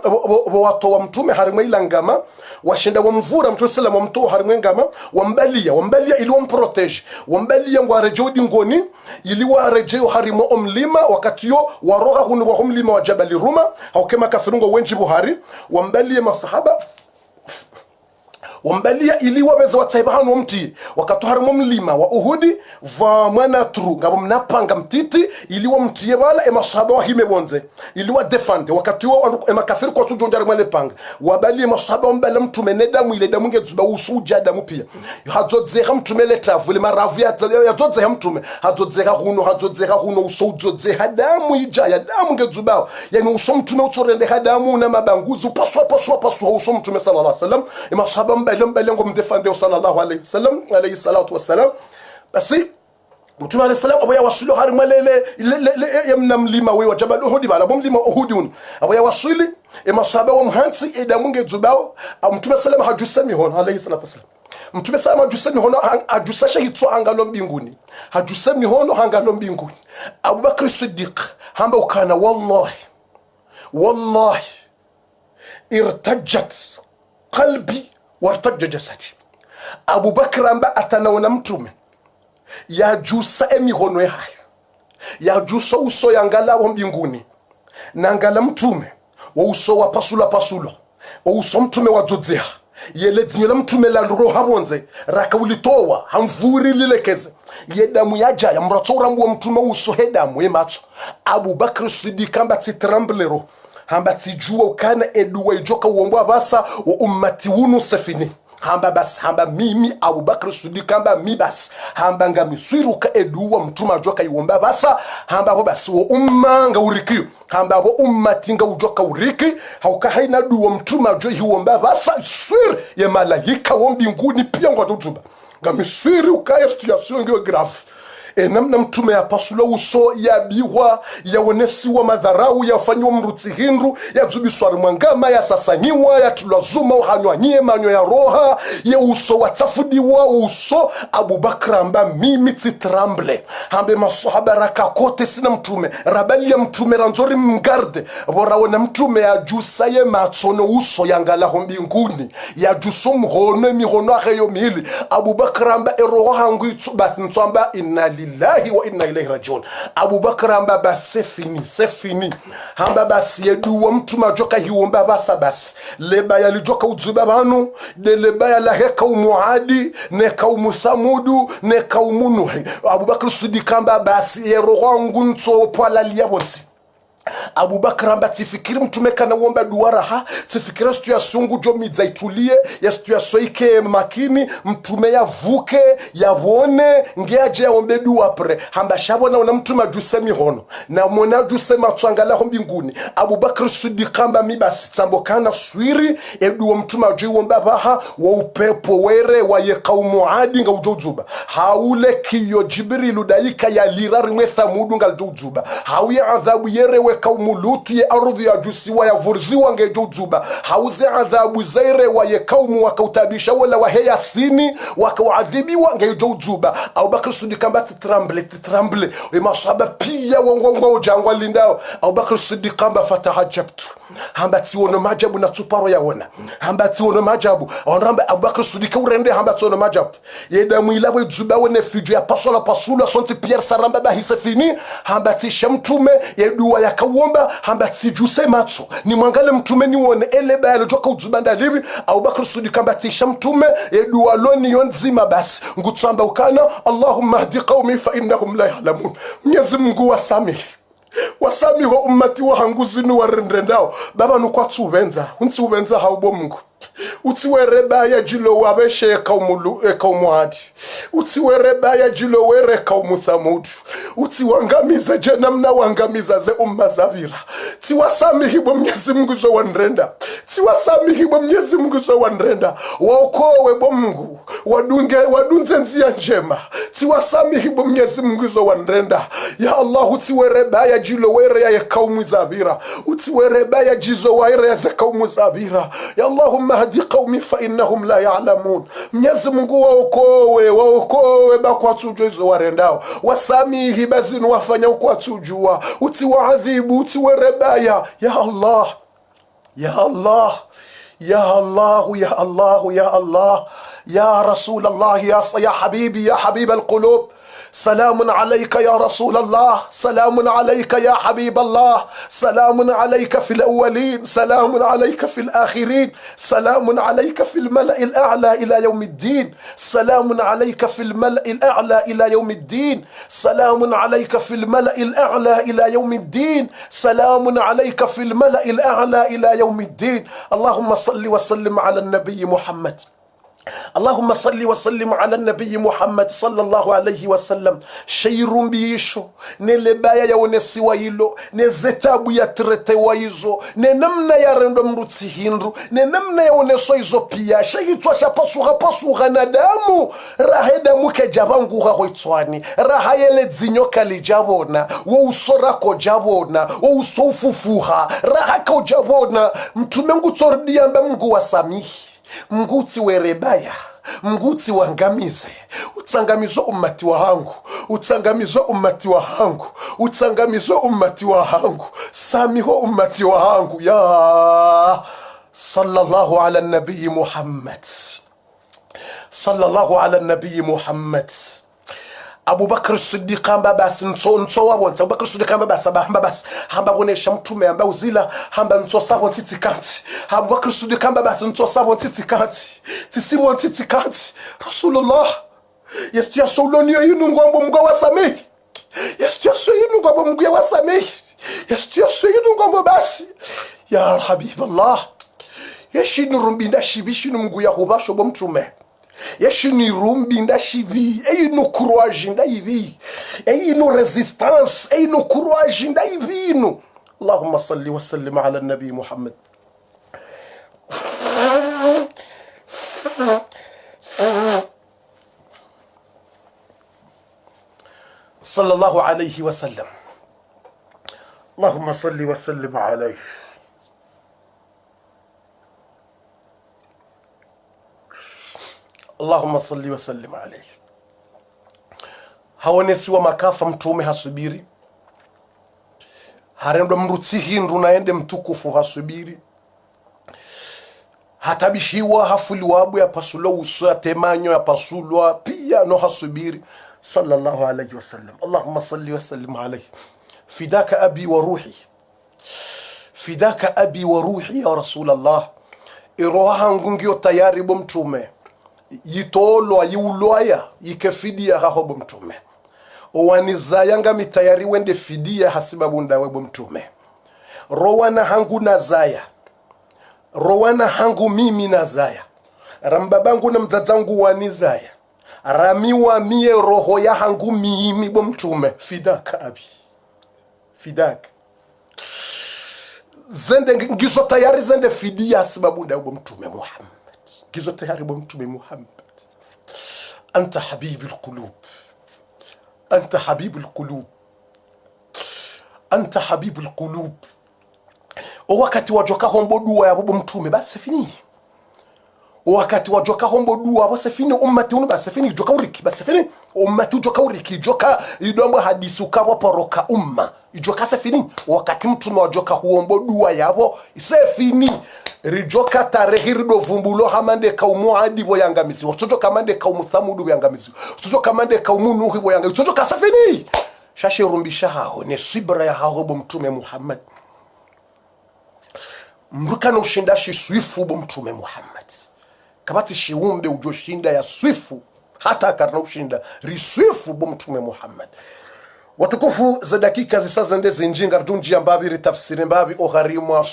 wato wa mtume harimwe ilangama washenda wamvura mtume sallam wamtoa harimwe ngama wambalia ili wamprotege wambalia ngwarejodi ngoni ili warejeo harimo omlima wakati yo waroga hunu wa omlima wa jabali ruma au kema kafirungo wenji buhari wambalia masahaba wambalia ili wabeza wataibahanu wamti wakati harimo mlima wa Uhudi va mwana tru ngabo mnapanga mtiti ili wamtie bala masahaba wahime bonze ili wa defend wakati yo makafiri kwa tujonjari mwale panga wabalia masahaba wambala mtume nedamu ile damu ngezuba usuja damu pia hadzodzeha mtume letavu ile maravu yadzodzeha mtume hadzodzeha huno usudzozeha damu ija ya damu ngezuba yani uso mtume utorende hadamu na mabanguzi paswa uso mtume sallallahu alaihi wasallam masahaba mbele mdefende sallallahu alaihi wasallam alayhi salatu wassalam basi mtume alayhi salam aboya wasulu harimwelele yemna mlima we wa jabal uhud bala mlima uhud aboya wasuli masahaba wa mhansi edamu ngezubao mtume sallam hajusemi hono alayhi salatu wassalam mtume sallam hajusemi hono ajusasha hitso angalo mbinguni hajusemi hono angalo mbinguni Abubakar Siddiq hamba ukana wallahi irtajat qalbi wartajja jasadi Abubakar amba atanaona mtume ya jusa emihono yayo ya jusa uso yangala wa mbinguni nangala mtume wa uso wa pasulo wa uso mtume wa dzodzeha yele dzinyela mtume la roha bonze rakaulitowa hamvuri lilekeze yedamu yaja ya mratora mwa mtume uso hedamu yematso Abubakar Siddiq amba titramblero hamba tijua ukana eduwa ijoka uombwa basa wa ummati wunu safini hamba mimi Abubakar Siddiq hamba mibas hamba ngamiswiruka eduwa mtuma joka iomba basa hamba basi wa umma ngauriki hamba wa ummati ngaujoka uriki hauka haina duwa mtuma jo iomba basa swir ya malaika wa mbinguni pia ngwatutuba ngamiswiruka ya situation ngeo grave namna mtume ya pasulo uso ya biwa ya wonesi wa madharau ya fanyo mruti hindu ya zubiswari mwangama ya sasanyiwa ya tulazuma uhanywa nye manyo ya roha ya uso watafudiwa uso Abubakar amba mimi titramble hambe masahaba rakakote sina mtume rabali ya mtume ranzori mgarde borawona mtume ya jusa ye matsono uso ya ngala mbinguni ya juso mhono mihono aheyo mili Abubakar amba eroha hangu basi ntsamba lillahi wa inna ilayhi rajiun Abubakar amba basi sefini hamba basi yedu wa mtu majoka hiomba basa basi leba yalijoka udzuba banu de leba ya laheka umuadi neka umusamudu neka umunuhi Abubakar Siddiq amba basi yerohangu ntso pala liyabonsi Abubakar amba tifikiri mtume kana uomba duara ha tifikira situation ngujo mizaitulie ya situation ike makini mtume yavuke yabone ngeaje ombe dua pre hamba shabona una mtume ajusemi hono na mwana ajusema twangala ho mbinguni Abubakar Siddiq amba mibasi tambokana swiri edu mtume ajuomba baha wa upepo were wa yekaumu adi ngaujozuba haule kiyo Jibril daika ya lirari mwe Thamudu ngaljozuba hawi adhabu yere we we kaumu Lutu ye ardhi ya jusiwa ya vurziwa ngejo dzuba hauze adhabu zaire wa ye kaumu wakautabisha wala wa heya sini wakawadhibiwa ngejo dzuba. Abubakar Siddiq kamba titramble we masahaba pia wongo jangwa lindao. Abubakar Siddiq kamba fatahajabtu hamba tiono majabu na tuparo yaona hamba tiono majabu onramba. Abubakar Siddiq urende hamba tiono majabu yeda muilawe dzuba wone fijo ya pasula sonti Pierre saramba bahise fini hamba tisha mtume yedua yakawomba hamba tijuse matso ni mwangale mtume ni wone ele bayalo joka udzubanda libi. Abubakar Siddiq kamba tisha mtume yedua loni yonzima basi ngutsamba ukana Allahumma hdi qaumi fa innahum la ya'lamun. Mwenyezi Mungu wasami ho ummati wa hanguzini warendendao baba nukwatsu ubenza unti ubenza haubo Mungu utiwereba ya jilo wabeshe kaumu Hadi utiwereba ya jilo were kaumu Thamud utiwangamiza jenamna wangamiza ze umma zavira tiwasamihibo Mwenyezi Mungu zo wanrenda tiwasamihibo Mwenyezi Mungu zo wanrenda waokowe bo Mungu wadunze nzia njema tiwasamihibo Mwenyezi Mungu zo wanrenda ya Allah utiwereba ya jilo were ya kaumu zavira utiwereba ya jizo were ya kaumu zavira ya Allahumma hadi qaumi fa innahum la ya'lamun. Mwenyezi Mungu waokowe bakwatujwa izo warendao wasamihi bazinu wafanya ukwatujua utiwaadhibu utiwerebaya ya Allah ya Allah ya Allah ya Allah ya Allah ya Rasul Allah ya habibi ya habib alqulub. سلام عليك يا رسول الله سلام عليك يا حبيب الله سلام عليك في الأولين سلام عليك في الآخرين سلام عليك في الملأ الأعلى إلى يوم الدين سلام عليك في الملأ الأعلى إلى يوم الدين سلام عليك في الملأ الأعلى إلى يوم الدين سلام عليك في الملأ الأعلى إلى يوم الدين. اللهم صل وسلم على النبي محمد اللهم صل وسلم على النبي محمد صلى الله عليه وسلم. شيرون بيشو نلبايا ya onesiwa hilo nezetabu ya tretewa hizo nenamna ya rendo mruti hindu nenamna ya oneso hizo pia shayitwa shapasuha na damu raheda muke jabangu hoitwani rahayele dzinyoka lijabona wo usorako jabona wo usofufuha rahaka jabona mtume ngutordia mba Mungu wasamihi mguti werebaya mguti wangamize utangamizo ummati wa hangu utangamizo ummati wa hangu utangamizo ummati wa hangu samiho ummati wa hangu ya sallallahu ala nabii Muhammad sallallahu ala nabii Muhammad. Abubakar Siddiq kamba basi nso wabonza Abubakar Siddiq kamba basi hamba bonesha mtume amba uzila hamba nso sabo titikanti Abubakar Siddiq kamba basi nso sabo titikanti tisimo titikanti Rasulullah yesu ya solonio yinu ngombo mgwa wasamehi yesu ya so yinu ngombo mgwa wasamehi yesu ya so yinu ngombo basi ya habiballah yeshinu rumbinda shibishinu mgwa ya hubasho bo mtume yeshini rumbi ndashivi eyino courage ndaivi eyino resistance eyino courage ndaivino. Allahumma salli wa sallim ala nabi Muhammad sallallahu alayhi wa sallam. Allahumma salli wa sallim alayhi. Allahumma salli wa sallim alayhi. Haonesiwa makafa mtume hasubiri harendo mruti hindu naende mtukufu hasubiri hatabishiwa hafuliwabu ya pasulo uso ya temanyo ya pasulwa pia no hasubiri sallallahu alayhi wa sallam. Allahumma salli wa sallim alayhi. Fidaka abi wa ruhi fidaka abi wa ruhi ya Rasulallah. Iroha ngungio tayari bo mtume yitolo yiulwaya yikefidia hahobo mtume owanizaya ngami tayari wende fidia hasibabu ndawe bo mtume rowana hangu nazaya rowana hangu mimi nazaya rambabangu na mzazangu wanizaya ramiwa mie roho ya hangu mimi bo mtume fidaka abi fidaka zende ngizo tayari zende fidia hasibabu ndawe bo mtume Muhammad gizo tayari bo mtume Muhammad. Anta habibul qulub anta habibul qulub anta habibul qulub. Wakati wajoka hombo dua ya babo mtume basi fini. Wakati wajoka hombo dua basi fini ummati unu basi fini joka uriki basi fini ummati joka uriki joka idombo hadisu kabo poroka umma ijoka se fini. Wakati mtume wajoka hombo dua yabo se fini rijoka tarehirdo vumbulo hamande kaumu adi boyangamisi watoto kamande kaumu thamudu boyangamisi watoto kamande kaumu nuhi boyangamisi watoto kasafini shashe rumbisha hao ne sibra ya hao bo mtume Muhammad mrukana ushindashi swifu bo mtume Muhammad kabati shiumbe ujoshinda ya swifu hata karna ushinda riswifu bo mtume Muhammad. Watukufu za dakika zisaza ndezi njinga rjunji ambabi ritafsiri mbabi ogharimwa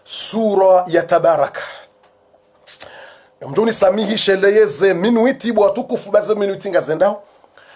sura ya Tabaraka. Mjoni samihi sheleyeze minuiti bu watukufu baze minuiti ngazendao.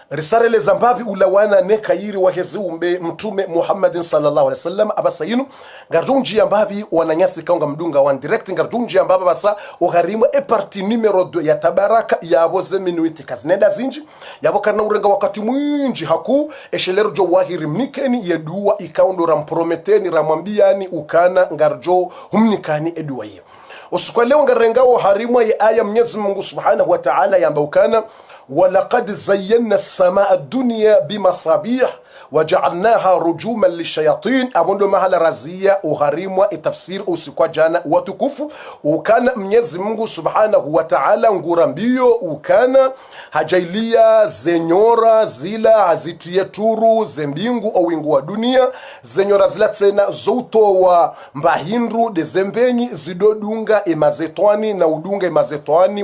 Risarele zambabi ulawana ne kayiri wahezi umbe mtume Muhammadin sallallahu alaihi wasallam abasayinu. Ngarjunji ambabi wananyasi kaunga mdunga wan direct ngarjunji ambabi basa ugharimu parti numero 2 ya Tabaraka yaboze minuiti kazineda zinji. Yabo karna urenga wakati mwinji haku eshelero jo wahiri mnikeni yedua ikaundo ramprometeni ramwambiani ukana ngarjo humnikani edua ye. Usukwa leo ngarenga uharimwa ya aya Mwenyezi Mungu subhanahu wa ta'ala yamba ukana وَلَقَدْ زَيَّنَّا السَّمَاءَ الدُّنْيَا بِمَصَابِيحَ وَجَعَلْنَاهَا رُجُومًا لِلشَّيَاطِينِ. abondo mahala razia uharimwa itafsir usikwa jana watukufu ukana Mwenyezi Mungu subhanahu wa ta'ala ngurambio ukana hajailia zenyora zila azitie turu zembingu au wingu wa dunia zenyora zila tena zouto wa mbahindu dezembenyi zidodunga emazetwani na udunga emazetwani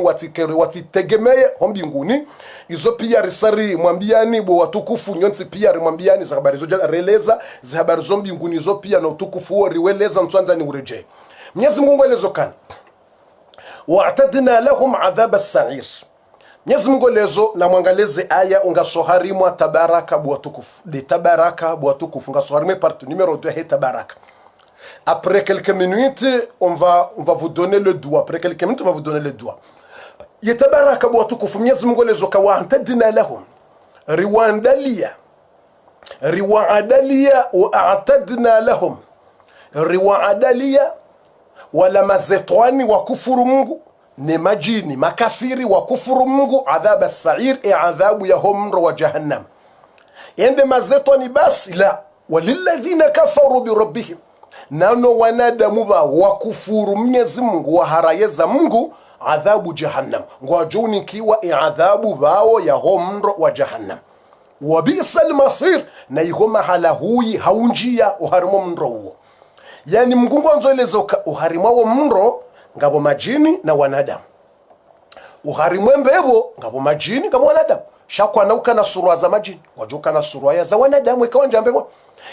watitegemeye hombinguni. Izo pia risari mwambiani bo watukufu nyonsi pia rimwambiani za habari zoja releza za habari zombi nguni zo pia na utukufu wo riweleza mtwanza ni ureje. Mwenyezi Mungu elezo kana wa'tadna lahum adhab as-sa'ir. Mwenyezi Mungu elezo na mwangaleze aya ungasoharimwa Tabaraka bo watukufu de Tabaraka bo watukufu ungasoharimwe partie numéro 2 he Tabaraka. Après quelques minutes on va vous donner le doigt. Après quelques minutes on va vous donner le doigt. Yatabaraka bu watukufu Mwenyezi Mungu lezo kawaantadina lahum riwaadalia wa a'tadna lahum riwaadalia wala mazetwani wa kufuru Mungu ni majini makafiri wa kufuru Mungu adhab as-sa'ir adhabu ya humra wa jahannam. Ende mazetwani basi la walilladhina kafaru bi rabbihim nano wanadamu wa kufuru Mwenyezi Mungu wa harayeza Mungu adhabu jahannam ngwajuni kiwa adhabu bao ya homro wa jahannam wa bi'sal masir na ihoma hala huyi haunjia uharimo mro huo. Yani Mungu anzoelezo uharimo wa mro ngabo majini na wanadamu uharimo mbebo ngabo majini ngabo wanadamu shakwa na ukana surwa za majini wajuka na surwa za wanadamu ikawa njambebo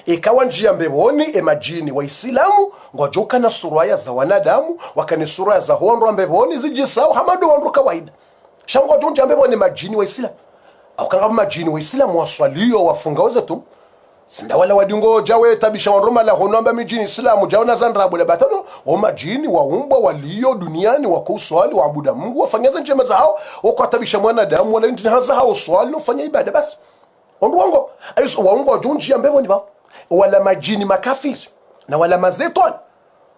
ikawa njia mbeboni emajini wa Islamu ngojoka na suraya za wanadamu wakani suraya za honro mbeboni zijisao hamado wandu kawaida shango jonja mbeboni majini wa Islamu au kanga majini wa Islamu waswalio wafungaoze tu sinda wala wadingo jawe tabisha wanroma la honomba mijini Islamu jaona zanrabu la batano o majini waumbwa walio duniani wakuswali waabuda Mungu wafanyeza njema zao wakatabisha mwanadamu wala ndini haza hao swali ufanya ibada basi ondu wango aiso waungo jonji mbeboni ba wala majini makafiri na wala mazeton.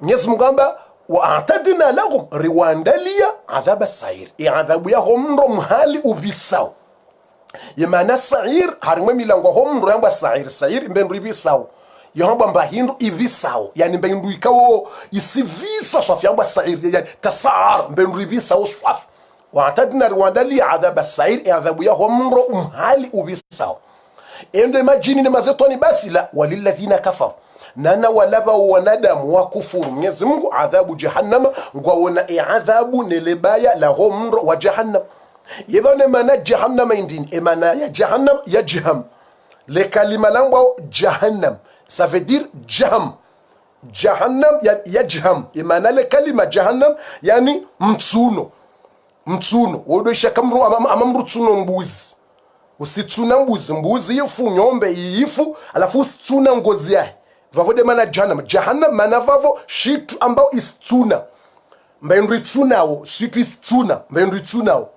Mwenyezi Mungu amba wa'tadna lahum riwandalia adhab as-sa'ir adhabu ya homro mhali ubisao yemana sa'ir harimwe milango homro yamba sa'ir mbendu ibisao yohamba mbahindu ibisao yani mbendu ikawo isivisa swafi yamba sa'ir yani tasar mbendu ibisao swafi wa'tadna riwandalia adhab as-sa'ir adhabu ya homro mhali ubisao. Ende majini ni mazetoni basi la walilladhina kafaru nana walaba wanadamu wa kufuru Mwenyezi Mungu adhabu jahannama ngwaona adhabu nelebaya la homro wa jahannam. Yebane mana jahannam indin emana ya jahannam yajham le kalima langwa jahannam ça veut dire jahannam yajham emana le kalima jahannam yani mtsuno wodosha kamru amamru tsuno mbuzi usitsuna mbuzi yifu nyombe yifu alafu usitsuna ngozi yae vavode mana jahannam mana vavo shitu ambao isitsuna mbayendu itsunao shitu isitsuna mbayendu itsunao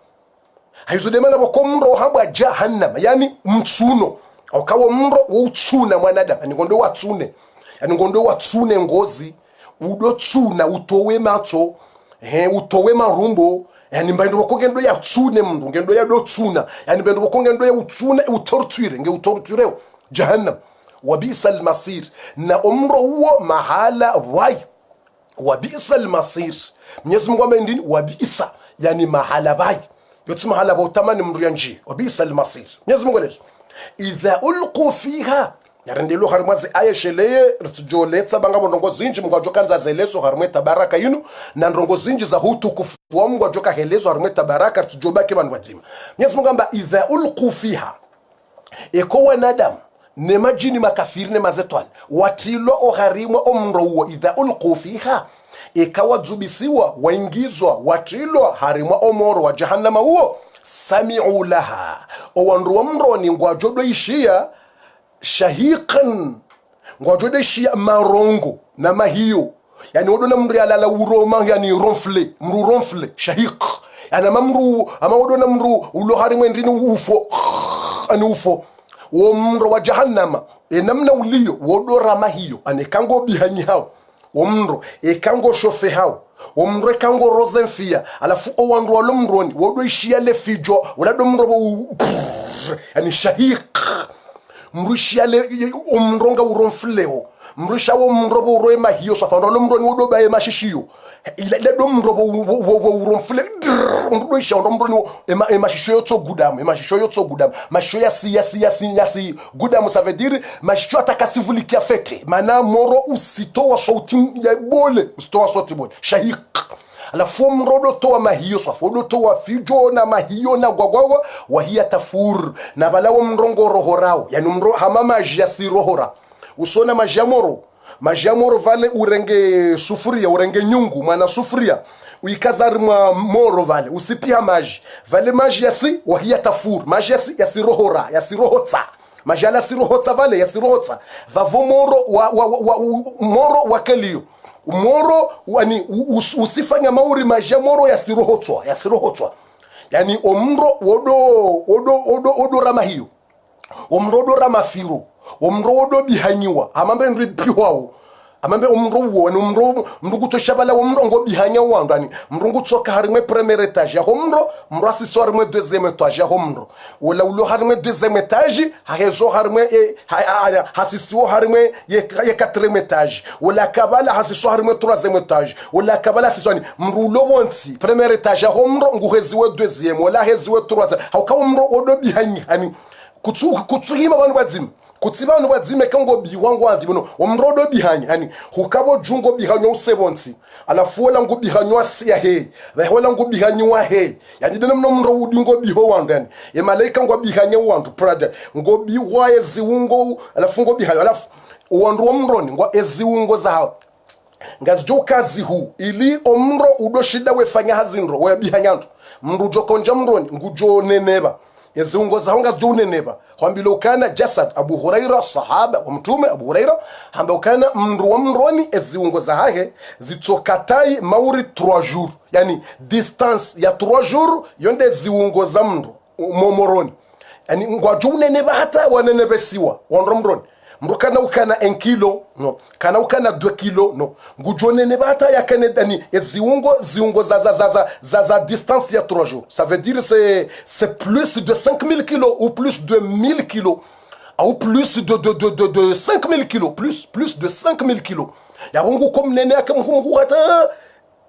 haizode mana bokomro hamba jahannam yani mtsuno au kawo mro utsuna mwanadamu yani ngondo watsune yani ngondo watsune ngozi udo tsuna utowe macho utowe marumbo yani mbendo bokongendo ya tsune mndu ngendo ya do tsuna yani mbendo bokongendo ya utsune utorture nge utorture jahannam wabisa almasir na umro huo mahala wai wabisa almasir Mwenyezi Mungu amendini wabisa yani mahala bai yote mahala bautamani mndu yanji wabisa almasir Mwenyezi Mungu lezo idha ulqu fiha yarendelo harmazi aya sheleye rtjoletsa banga ndongo zinji Mungu ajokanza zeleso harmeta baraka yinu na ndongo zinji za hutukufu wa Mungu ajoka helezo harmeta baraka rtjobake bantu wazima Mwenyezi Mungu amba idha ulqu fiha eko wanadamu ne majini makafiri ne mazetwani watilo oharimwa omro huo idha ulqu fiha ikawa dzubisiwa waingizwa watilo harimwa omoro wa jahannama huo sami'u laha owandu wa mroni ngwajodo ishia shahiqan ngwajodo ishia marongo na mahiyo yani wodo na mri alala uroma yani ronfle shahiq yani mamru ama wodo na mru ulo harimwe ndini ufo ani ufo wo mro wa jahannama enamna uliyo wodo rama hiyo anekango bihanyi hao omro ekango shofe hao omro ekango rozenfia alafu owandu walomroni wodo ishia le fijo wala domro yani shahiq mrushia le omronga uronfleo mrusha wo mrobo uroema hiyo safando lomroni wodo bae mashishiyo ile domro uronfle ndo isha omroni emashishiyo to gudamu emashishiyo to gudamu mashishiyo yasi gudamu ça veut dire mashishiyo atakasivulikia fete mana moro usitoa sauti ya bole usitoa sauti bole shahiq alafu mrodo toa mahiyo swafodo toa fijo na mahiyo na gwagwawa wahia tafur na balawo mrongo rohorao yani mro hamama jasi rohora usona majamoro vale urenge sufuria urenge nyungu mana sufuria uikazari moro vale usipia maji vale maji yasi wahia tafur maji yasi rohora yasi rohotsa majala sirohotsa vale yasi rohotsa vavo moro wakelio moro wani usifanya mauri majamoro yasirohotswa yani omro odo rama hiyo omro odo rama firo omro odo bihanyiwa amambe ndripiwao amambe omro wo ni omro mrugutoshabala omro ngo bihanya wandani mrungutsoka harimwe premier etage homro mrasi harimwe deuxième etage homro wala ulo harimwe deuxième etage hahezo harimwe hasisiwo harimwe ye quatrième etage wala kabala hasiso harimwe troisième etage wala kabala sisoni mrulo wonsi premier etage homro nguheziwe deuxième wala heziwe troisième hauka omro odo bihanyi ani kutsuhima banu badzima kutsiba no badzime kango biwango andi bono omrodo bihanya yani hukabo jungo bihanyo usebonsi alafuola ngo bihanyo asia he bahola ngo bihanyo wa he yani deno mno mro udingo biho wandani e malaika ngo bihanyo wandu prada ngo biwa eziungo alafu ngo bihanyo alafu wandu omroni ngo eziungo za ngazjoka zihu ili omro udoshida wefanya hazinro we bihanyandu mrujo konja mroni ngujo neneba eziungo za honga juneneba hambilo kana jasad Abu Huraira sahaba wa mtume Abu Huraira hambilo kana mroni eziungo za hahe zitokatai mauri 3 jours yani distance ya 3 jours yonde ziungo za momoroni yani ngwa juneneba hata wanenebesiwa wanromroni mrukana ukana 1 kilo no kana ukana 2 kilo no ngujone bata ya kanedani ziungo za distance ya 3 jours ça veut dire c'est plus de 5000 kilos ou plus de 1000 kilos ou plus de 5000 kilos plus de 5000 kilos ya bongo comme nene akamhungu hata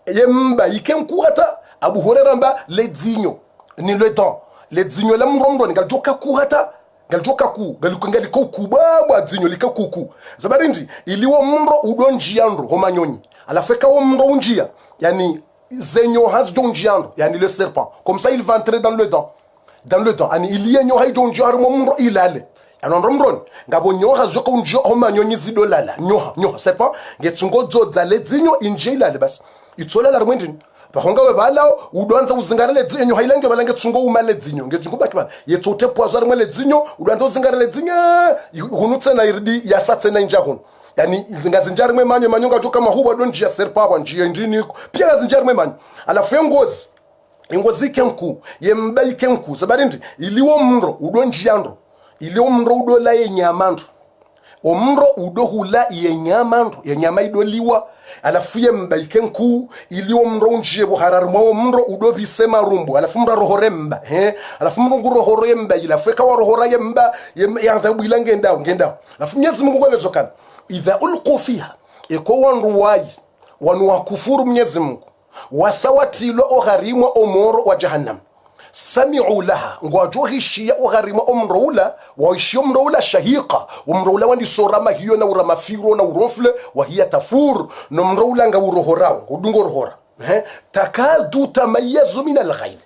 yemba ikenku hata Abu Hurairah mba ledzinyo ni le temps ledzinyo la mrondo ngajoka ku hata galjoka ku galukangaliko kubaba dzinyo likakuku zabarindi iliwo mro udonjiandro homanyonyi alafeka wo mro unjia yani zenyo has donjiandro yani le serpent comme ça il va entrer dans le dent ani iliyenyo hay donjiandro mro ilale anondro mron ngabo nyoha joka unjo homanyonyi zidolala nyoha serpent ngetsungo dzodza le dzinyo injilale bas itsola la rwendini bahonga we balao udwanza uzingarele dzinyo hailenge balange tsungo umale dzinyo ngedzingo bakibana yetsote poazo ari male dzinyo udwanza uzingarele dzinyo hunutse na iridi yasatse na injagon yani zingazinjari mwe manyo ngajoka mahuba donjia serpa kwa njia ndini pia zinjari mwe manyo alafu ngozi kenku yembai kenku sabarindi iliwo mro udonjiandro ile umro udola yenyamandu omro udohula yenyamandu yenyama idoliwa alafu yembaike nku ili omro unjie buharari mwa omro udobisema rumbu alafu mra rohoremba alafu Mungu rohoremba ilafu ka rohora yemba yantabwila ngenda alafu Mwenyezi Mungu kwelezo kana idha ulqu fiha iko wanruwai wanu wakufuru Mwenyezi Mungu wasawatilo ogharimwa omoro wa jahannam sami'u laha ngwajohishia ogharima omroula waishio mroula shahiqa umroula wandi sorama hiyo na uramafiro na urofle wa hiya tafur no mroula nga urohorao udungo rohora takadu tamayazu min alghayth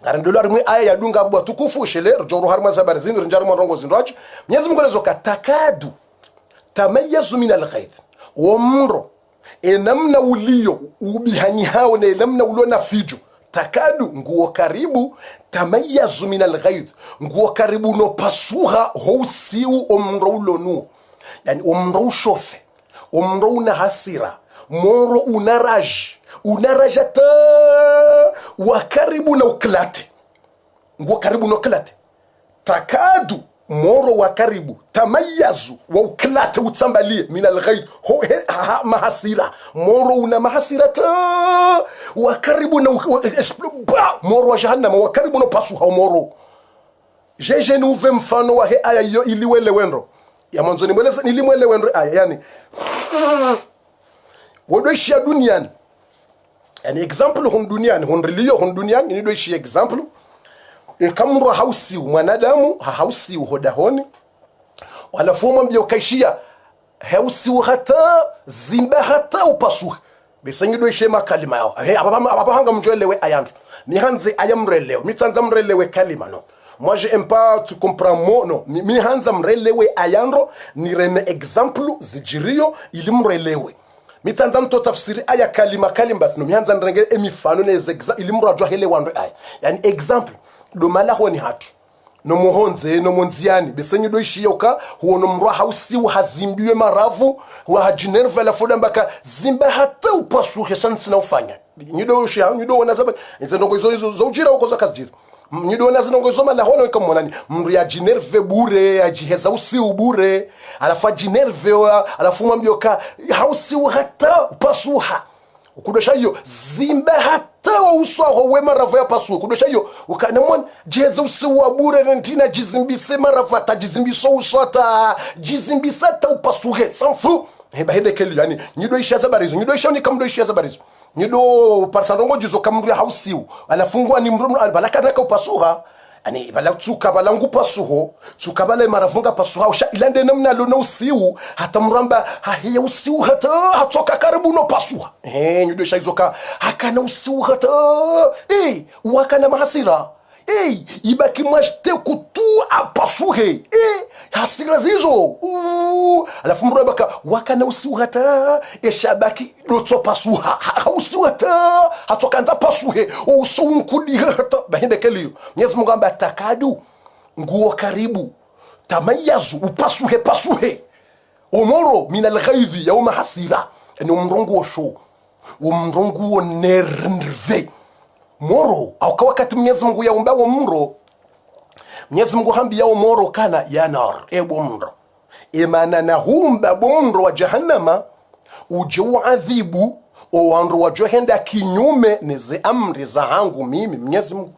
ngarandolo arimwe aya yadunga bwa tukufu shele rjoro harma zabari zin rinjaro mrongo zinraj Mwenyezi Mungu lezo katakadu tamayazu min alghayth umro enamna ulio ubihani hao na enamna ulio na fijo takadu nguo karibu tamayazu min alghayth nguo karibu no pasuha housiu omro ulonu yani omro ushofe omro una hasira moro unarajata wa karibu na uklate nguo karibu no klate takadu moro wa karibu tamayazu wa uklate utsambalie min alghayth mahasira moro una mahasira wa karibu na moro wa jahannama wa karibu na pasuha moro jeje nuve mfano wa he aya hiyo iliwele wendo ya mwanzo nimeleza nilimwele wendo aya yani wodoishi duniani yani example hon duniani hon rilio hon duniani ni doishi example kamro hausi mwanadamu hausi hodahoni wala fomo mbio kaishia hausi hata zimba hata upasuha besangido ishema kalima yao abahanga mjoelewe ayandu mihanze ayamreleo mitanza mrelewe kalima no moi j'aime pas tu comprends mo no mihanza mrelewe ayandro ni reme example zijirio ili mrelewe mitanza mto tafsiri aya kalima bas no mihanza nrenge emifano neze ili mrajwa hele wandre aya yani example do malaho ni hatu no muhonze no monziani besenyi do ishiyoka huo no mrwa hausi hazimbiwe maravu wa hajinerva la foda mbaka zimba hata upasuke sansi na ufanya nyido shia nyido wanazaba nzendongo izo zojira uko zakazjira nyido wanazongo izo mala hono ikamona mru ya jinerve bure ajiheza usi ubure alafu ajinerve alafu mwambioka hausi hata upasuha ukudosha hiyo zimba hata wa uswaho we maravu ya pasu kudosha hiyo ukanamon jeza usiwa bure ntina jizimbise maravu ata jizimbiso uswata jizimbisata upasuhe sanfu heba hede keli yani nyido isha zabarizo nyido isha ni kamdo isha zabarizo nyido parsandongo jizo kamru hausiu anafungwa ni mrumu albalaka naka upasuha ani bala tsuka bala ngupasuho tsuka bala maravunga pasuha usha ilande namna lo no usiu hata mramba hahiya usiu hata hatoka karibu no pasuha nyudo shaizoka hakana usiu hata wakana mahasira ibaki mwashte kutu apasuhe hasira zizo alafu mramba wakana usiu hata eshabaki dotso pasuha usiu hata hatoka nza pasuhe usunkudi hata bahinde kelio Mwenyezi Mungu amba takadu nguo karibu tamayazu upasuhe pasuhe omoro min alghaythi yawma hasira ni umrongo osho umrongo nerve moro au wakati Mwenyezi Mungu yaumba omro Mwenyezi Mungu hambi ya omoro kana yanar ebomro imana na humba bomro wa jahannama uje uadhibu owandu wajohenda kinyume neze amri za hangu mimi Mwenyezi Mungu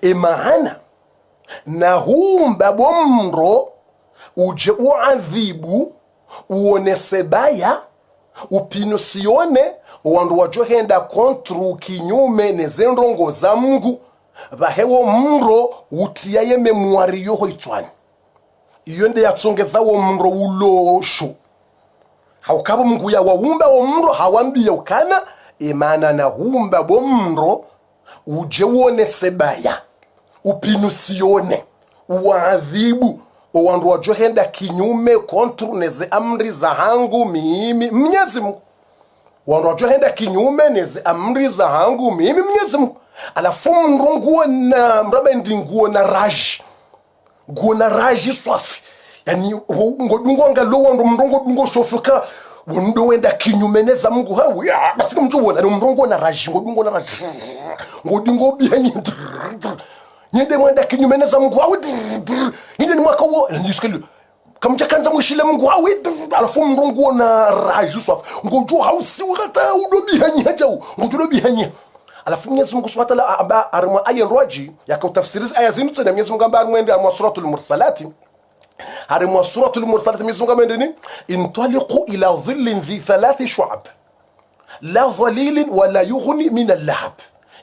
imana na humba bomro uje uadhibu uone sebaya upinusione owandu wajohenda kontru kinyume neze ndongo za Mungu bahewo mro utiyaye memoari yoho itwani iyo nde yatsongeza wo mro ulosho haukabo Mungu ya waumba wo mro hawambia ukana imana na humba bo mro uje uone sebaya upinusione uadhibu owandu wajohenda kinyume kontru neze amri za hangu mimi Mwenyezi Mungu wandu wajohenda kinyume neze amri za hangu mimi Mwenyezi Mungu alafu mrongo na mraba ndinguo na raji nguo na raji swafi yani ngodungo ngalo wandu mrongo dungo shofuka wondo wenda kinyume neza Mungu hawo ya basi mtu wona ni mrongo na raji ngodungo na raji ngodingo bihanyi nyende mwenda kinyume na Mungu awe nyende ni mwaka huo nisikili kamja kanza mwishile Mungu awe alafu mrongo na rajuswa ngojo hausi wakata udobi hanya ngojo hanya alafu Mwenyezi Mungu Subhanahu wa Ta'ala amba arma ayen roji yakutafsiriza aya zinu tsena Mwenyezi Mungu amba arma enda suratul mursalati arma suratul mursalati Mwenyezi Mungu amba ndini intaliqu ila dhillin dhi thalath shu'ab la dhalil wala yughni min al-lahab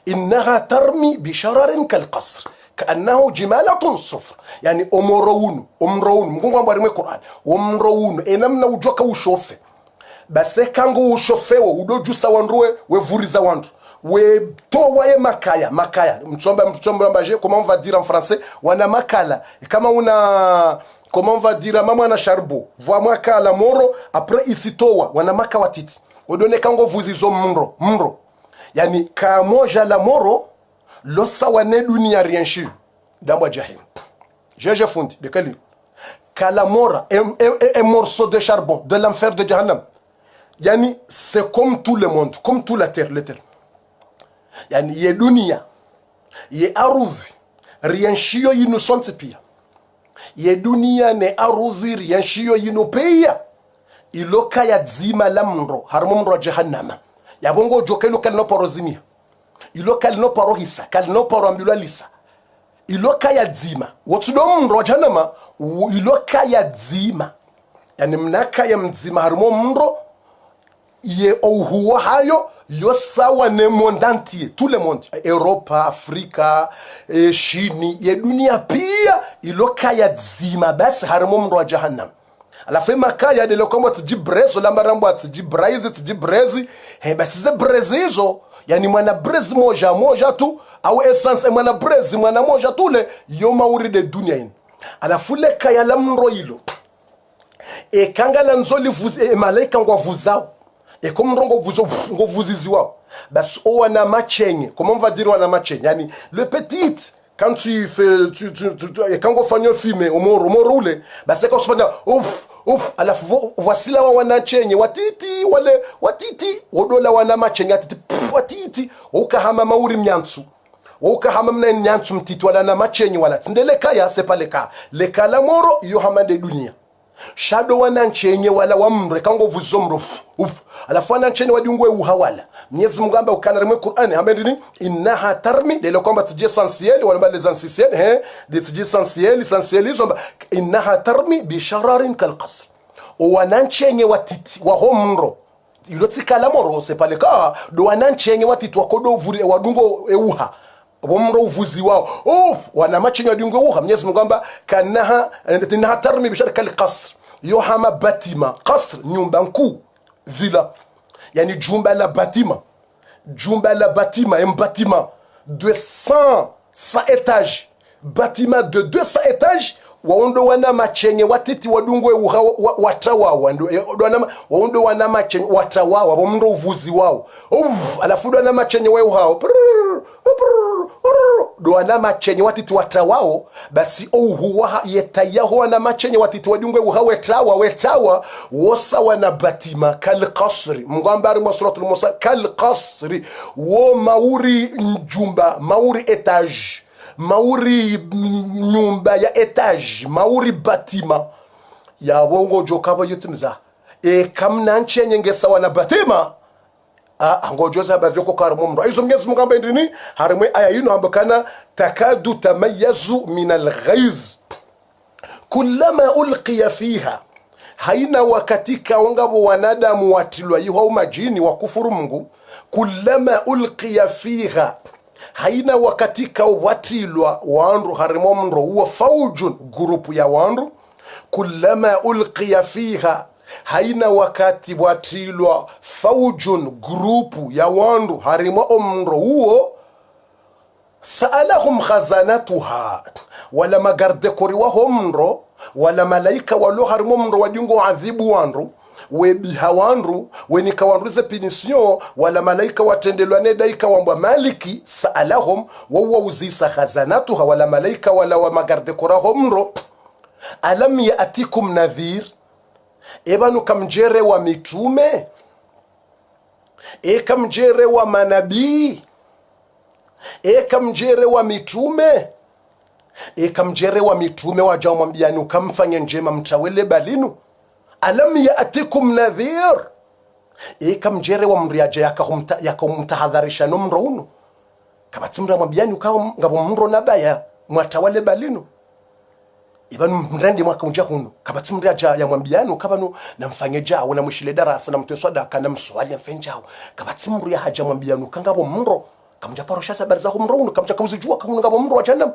innaha tarmi bi shararin kalqasr كأنه جمالة صفر يعني أمرون مكونغو مبارمي القرآن أمرون إنامنا وجوكا وشوفه بس كانغو وشوفه ودوجو سوانروه وفوريزا واندرو وتوه makaya mchomba mbaje comment on va dire en français wana makala kama una comment on va dire mama na charbon voa makala moro après isitoa wana maka watiti odone kango vuzizo mro yani kamoja la moro lo sawane dunia rienchi dambwa jahim jeje fundi de kali kalamora un morceau de charbon de l'enfer de Jahannam yani c'est comme tout le monde comme toute la terre yani ye dunia ye arudhi rienchio yinusonte pia ye dunia ne arudhi rienchio yinopea iloka ya dzima la mro harmo mro Jahannama yabongo jokelo kalino porozimia iloka lino parohisa kalino paroambulalisa iloka ya dzima wotsudo mro Jahannama iloka ya dzima yani mnaka ya mdzima harmo mro ye ouhuwa hayo yo sawa ne monde entier tout le monde Europa Afrika Chini ye dunia pia iloka ya dzima basi harimo mro wa Jahannam alafu makaya de lokomo tjibrez la marambo tjibrezi basi ze brezi hizo yani mwana brezi moja tu au essence mwana brezi mwana moja tule yo mauri de dunia ini alafu le kaya la mro hilo kangala nzoli vuzi malaika ngwavuzao comme rongo vuzizi wao bas o wana machenye comment on va dire wana machenye yani le petit quand tu fais quand on fait un film au moro roule bas c'est quand on fait à la voici là wana chenye watiti wodola wana machenye atiti watiti ukahama mauri mnyantsu ukahama mna nyantsu mtiti wala na machenye wala tsindele kaya c'est pas le cas le cas la moro yo hamande dunia shadow wananchenye wala wamre kango vuzomro alafu wananchenye wadungwe uhawala Mwenyezi Mungu amba ukana rimwe Qur'ani hamendini innaha tarmi de lo combat tije essentiel wala les essentiels de tije essentiel hizo innaha tarmi bi shararin kal qasr wananchenye watiti wa homro ilotika la moro c'est pas le cas do wananchenye watiti wakodo vuri wadungo euha bomro uvuzi wao wana machinyo dingo uha Mwenyezi Mungu amba kanaha tarmi bishar kal qasr yohama batima qasr nyumba nkuu villa yani jumba la batima un bâtiment de 100 étages bâtiment de 200 étages waondo wana machenye watiti wadungwe uha watawa waondo wana machenye watawa bomro uvuzi wao alafu wana machenye wao hao do wana machenye watiti watawao basi huwa yetayaho wana machenye watiti wadungwe uha wetawa wosa wana batima kal qasri mngambari masuratul musa kal qasri wo mauri njumba mauri etage mauri nyumba ya etage mauri batima ya bongo jokaba yutimza kamna nchenye ngesa wana batima ngojo zaba joko karmo mro izo Mwenyezi Mungu amba ndini harimwe aya yino ambakana takadu tamayyazu min al-ghayz kullama ulqiya fiha haina wakatika wangabo wanadamu watilwa yuho majini wa kufuru Mungu kullama ulqiya fiha haina wakatika watilwa wandu harimo mro huwa faujun grupu ya wandu kullama ulqiya fiha haina wakati watilwa faujun grupu ya wandu harimo omro huo saalahum khazanatuha wala magarde kori wa homro wala malaika walo harimo mro wadingo adhibu wandu webiha wandu wenika wanduze pinisio wala malaika watendelwa nedaika wambwa maliki saalahum wawa uzisa khazanatuha wala malaika wala wa magarde kora homro alam yaatikum nadhir ebanu kamjere wa mitume kamjere wa manabii kamjere wa mitume ikamjere wa mitume waja mwambiani ukamfanya njema mtawele balinu alam ya'tikum nadhir ikamjere wa mriaja yakamtahadharisha no mrounu kabatimra mwambiani ngabo mro nabaya mwatawale balinu ibanu mrandi mwaka unja huno kabatimra ya mwambiani ukabanu namfanye jao na mushile darasa na mtwe sadaka na mswali mfenjao kabatimra ya haja mwambiani kangabo mro kamja parosha sabari za mrounu kamja kauzijua ngabo mro wa jahannam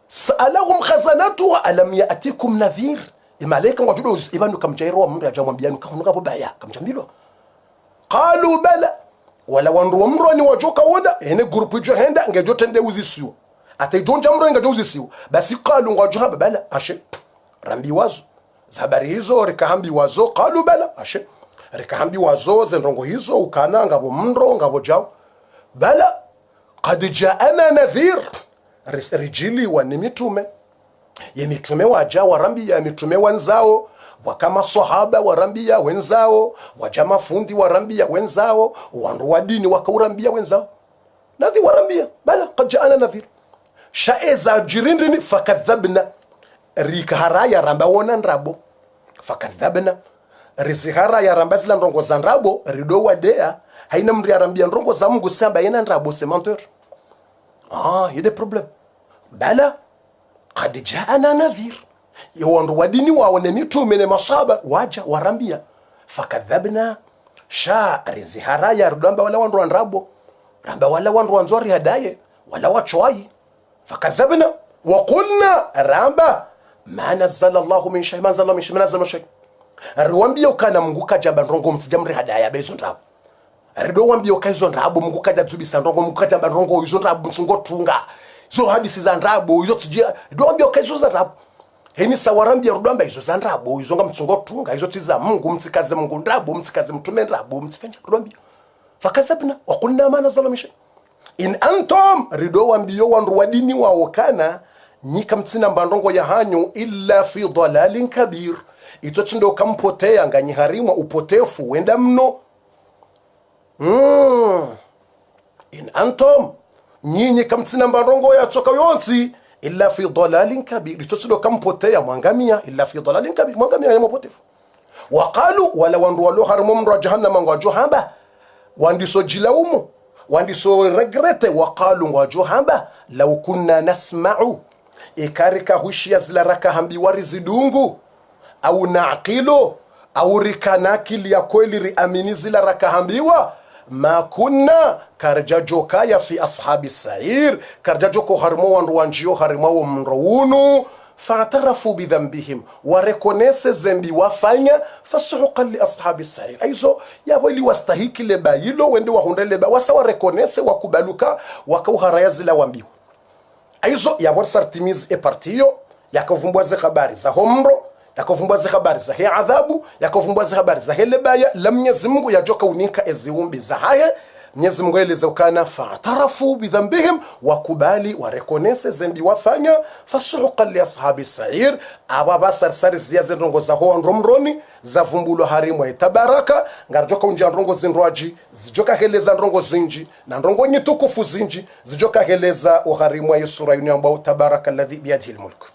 sa'alahum khazanatuha alam ya'tikum nadhir imaleka wajudo ibanu kamjairo mro ya mwambiani ngabo baya kamjambilo qalu bala wala wandu mro ni wajoka wona ene grupu jo henda ngejo tende uzisiwa ataijonja mro ngejo uzisiwa basi qalu ngwajo bala ashe rambi wazo zabari hizo rikahambi wazo qalu bala ashe rikahambi wazo zenrongo hizo ukana ngabo mro ngabo jao bala qad ja'ana nadhir rijili wa mitume ya mitume waja warambi ya mitume wanzao wakama sahaba warambia wenzao wajama fundi warambia wenzao wandu wa dini wakaurambia wenzao nadhi warambia bala qad ja'ana nadhir shaiza jirindini fakadhabna rikahara ya ramba wona nrabo fakadhabna rizihara ya ramba zila ndongo za nrabo rido wadea haina mri arambia ndongo za Mungu samba yena nrabo c'est menteur yede problem bala qad ja'ana nadhir yawandu wadini waone mitume ne masaba waja warambia fakadhabna sha rizihara ya rudamba wala wandu nrabo ramba wala wandu wanzori hadaye wala wachwai fakadhabna wa qulna ramba ma nazzala Allah min shay ma nazzala min shay ma nazzala shay riwambia ukana Mungu kaja bandrongo msijamri hadaya bezo ndrabo rido wambia ukaizo ndrabo Mungu kaja zubisa ndrongo Mungu kaja bandrongo izo ndrabo msungo tunga zo hadisi za ndrabo izo tujia rido wambia ukaizo za ndrabo heni sawarambia rudamba izo za ndrabo izo nga msungo tunga izo tiza Mungu mtikaze Mungu ndrabo mtikaze mtume ndrabo mtifenja rudambia fakadhabna wa qulna ma nazzala min shay in antum rido wambio wandu wadini waokana nyika mtsina mbandongo ya hanyu illa fi dhalalin kabir itotindo kampotea nganyiharimwa upotefu wenda mno in antum nyinyi kamtsina mbandongo ya toka yonsi illa fi dhalalin kabir itotindo kampotea mwangamia illa fi dhalalin kabir mwangamia ya upotefu waqalu wala wandu walo harimo mro jahannam ngwajo hamba wandiso jilaumu wandiso regrete waqalu ngwajo hamba law kunna nasma'u ikarika hushia zila raka hambi warizidungu au naqilo au rikanakili ya kweli riamini zila raka hambiwa ma kunna karjajo kaya fi ashabi sa'ir karjajo ko harmo wandu wanjio harimo mrowunu fa'tarafu bidhanbihim wa reconnaisse zambi wafanya fasuhuqan li ashabi sa'ir aizo ya wali wastahiki le bayilo wende wahundele ba wasawa reconnaisse wakubaluka wakauharaya zila wambiwa aizo ya warsartimiz e partiyo yakavumbwaze habari za homro yakavumbwaze habari za hea adhabu yakavumbwaze habari za helebaya la Mwenyezi Mungu yajoka unika eziumbi za haye Mwenyezi Mungu eleza ukana fa'tarafu bidhanbihim wakubali wa reconnaisse zambi wafanya fasuhuqan li ashabi sa'ir ababa sarsari ziyaze ndongo za ho ndromroni za vumbulo harimu itabaraka ngarjoka unja ndongo zinroaji zijoka heleza ndongo zinji na ndongo nyitukufu zinji zijoka heleza uharimu ya sura yuni ambao tabaraka alladhi biyadihi almulk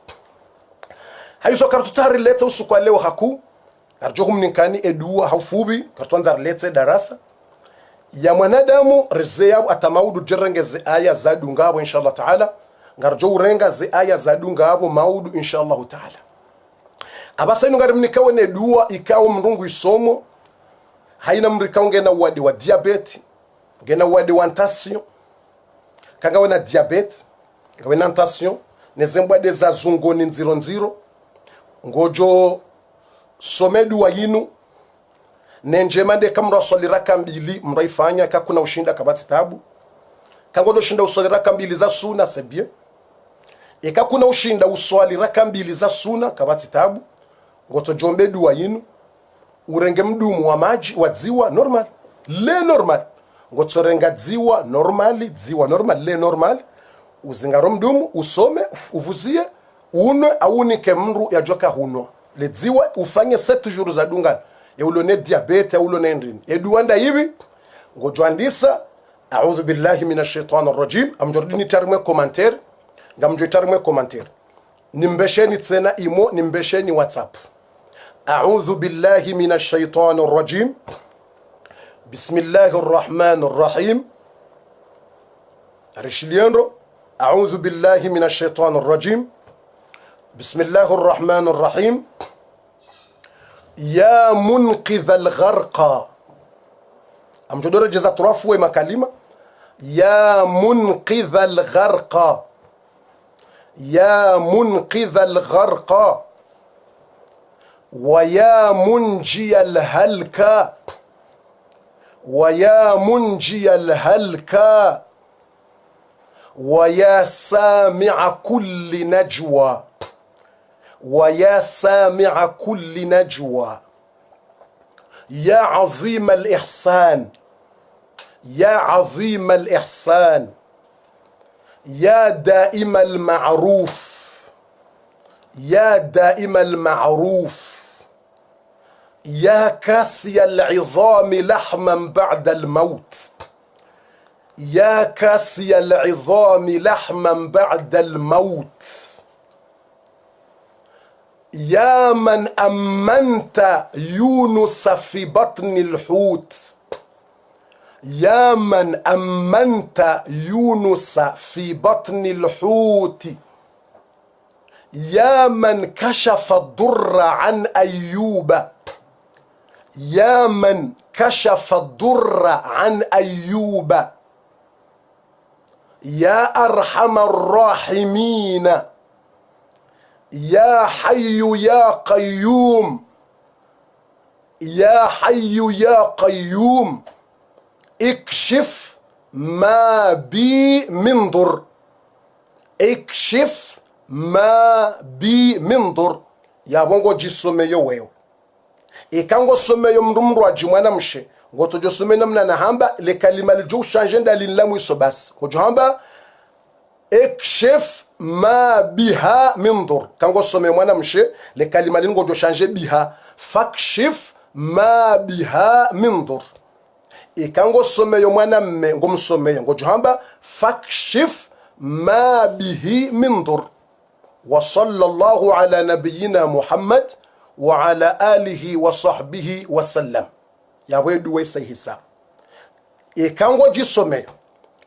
haiso kartutari leta usukwa leo haku arjohum ninkani edua haufubi kartuanza leta darasa ya mwanadamu rizea atamaudu jirengeze aya za dungabo inshallah taala ngarjo urenga ze aya za dungabo maudu inshallah taala abasa ino ngarimni kawene dua ikawo mrungu isomo haina mrikao ngena wadi wa diabetes ngena wadi wa tension kanga wana diabetes ngena tension nezembwade za zungoni nziro ngojo somedu wa yinu nenjemande kamra solira kambili mraifanya kakuna ushinda kabati tabu kangodo shinda usolira kambili za suna sebie ekakuna ushinda uswali rakambili za suna kabati tabu ngoto jombe duwa yinu urenge mdumu wa maji wa ziwa normal le normal ngoto renga ziwa normali ziwa normal le normal uzingaro mdumu usome uvuzie unwe aunike mru ya joka huno le ziwa ufanye 7 jours za dungana ya ulone diabete ulone ndini eduanda hivi ngojwandisa a'udhu billahi minash shaitani rrajim amjordini tarme commentaire ngamjwetar mwe commentaire nimbesheni tena imo nimbesheni WhatsApp. A'udhu billahi minash shaitanir rajim. Bismillahir rahmanir rahim. Rishlienro. A'udhu billahi minash shaitanir rajim. Bismillahir rahmanir rahim. Ya munqidhal gharqa. Amjodora jaza turafu wa makalima. Ya munqidhal gharqa. يا منقذ الغرق ويا منجي الهلك ويا منجي الهلك ويا سامع كل نجوى ويا سامع كل نجوى يا عظيم الإحسان يا عظيم الإحسان يا دائم المعروف يا دائم المعروف يا كاسي العظام لحما بعد الموت يا كاسي العظام لحما بعد الموت يا من أمنت يونس في بطن الحوت يا من أمنت يونس في بطن الحوت يا من كشف الضر عن أيوب يا من كشف الضر عن أيوب يا أرحم الراحمين يا حي يا قيوم يا حي يا قيوم اكشف ما بي من ضر اكشف ما بي من ضر يا بونغو جيسوميو ويو ikango someyo mrumru ajimwana mshe ngoto jo somena mna na hamba le kalima ljo changer ndali lamu iso bas ko hamba ekshef ma biha min dur kango someyo mwana mshe le kalima lingo jo changer biha fakshif ma biha min dur ikango someyo mwana mme ngomsomeyo ngojo hamba fakshif ma bihi min dur wa sallallahu ala nabiyyina Muhammad wa ala alihi wa sahbihi wa sallam ya wedu we sahisa ikango jisomeyo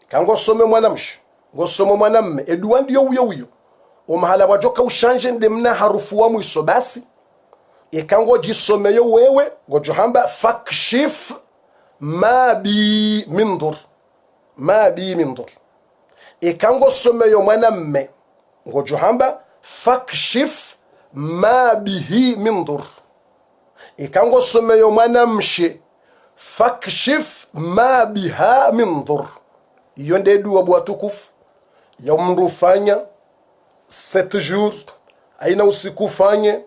kango some mwana mshi ngo some mwana mme eduwa ndiyo wiyo o mahala wajoka ushanje ndemna harufu wa mwiso basi ikango jisomeyo wewe ngojo hamba fakshif ma bi min dur ma bi min dur ikango someyo mwana mme ngojo hamba fakshif ma bihi min dur ikango someyo mwana mshe fakshif ma biha min dur iyo ndedu wa bwatukufu ya mrufanya 7 jours aina usikufanye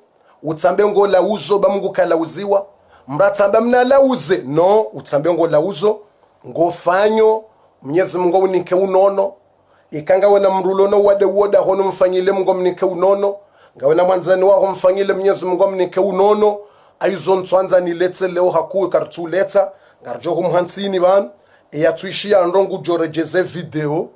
utsambe ngo lauzo bamungu kalauziwa mratsamba mna lauze no utsambe ngo lauzo ngofanyo Mwenyezi Mungu unike unono ikanga wena mrulono wade woda hono mfanyile Mungu mnike unono ngawena mwanzani wako mfanyile Mwenyezi Mungu mnike unono aizo ntwanza niletse leo haku kartuleta ngarjo humhansini ban eyatuishia ndongu jorejeze video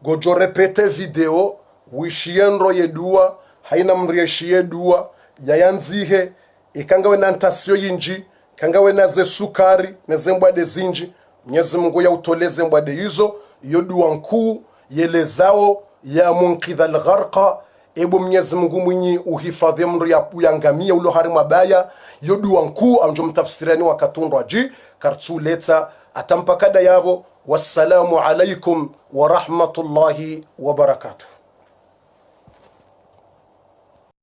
gojo repete video wishienro yedua haina mrieshie dua yayanzihe ikanga wena ntasio yinji kanga wena ze sukari neze mbwade zinji Mwenyezi Mungu ya utoleze mbwade hizo yodua nkuu yelezao ya munqidhal gharqa ebu Mwenyezi Mungu mwinyi uhifadhi mru ya uyangamia ulo hari mabaya yodua nkuu anjo mtafsirani wakatundwa ji kartuleta atampakada yabo. Wassalamu alaikum wa rahmatullahi wa barakatuh.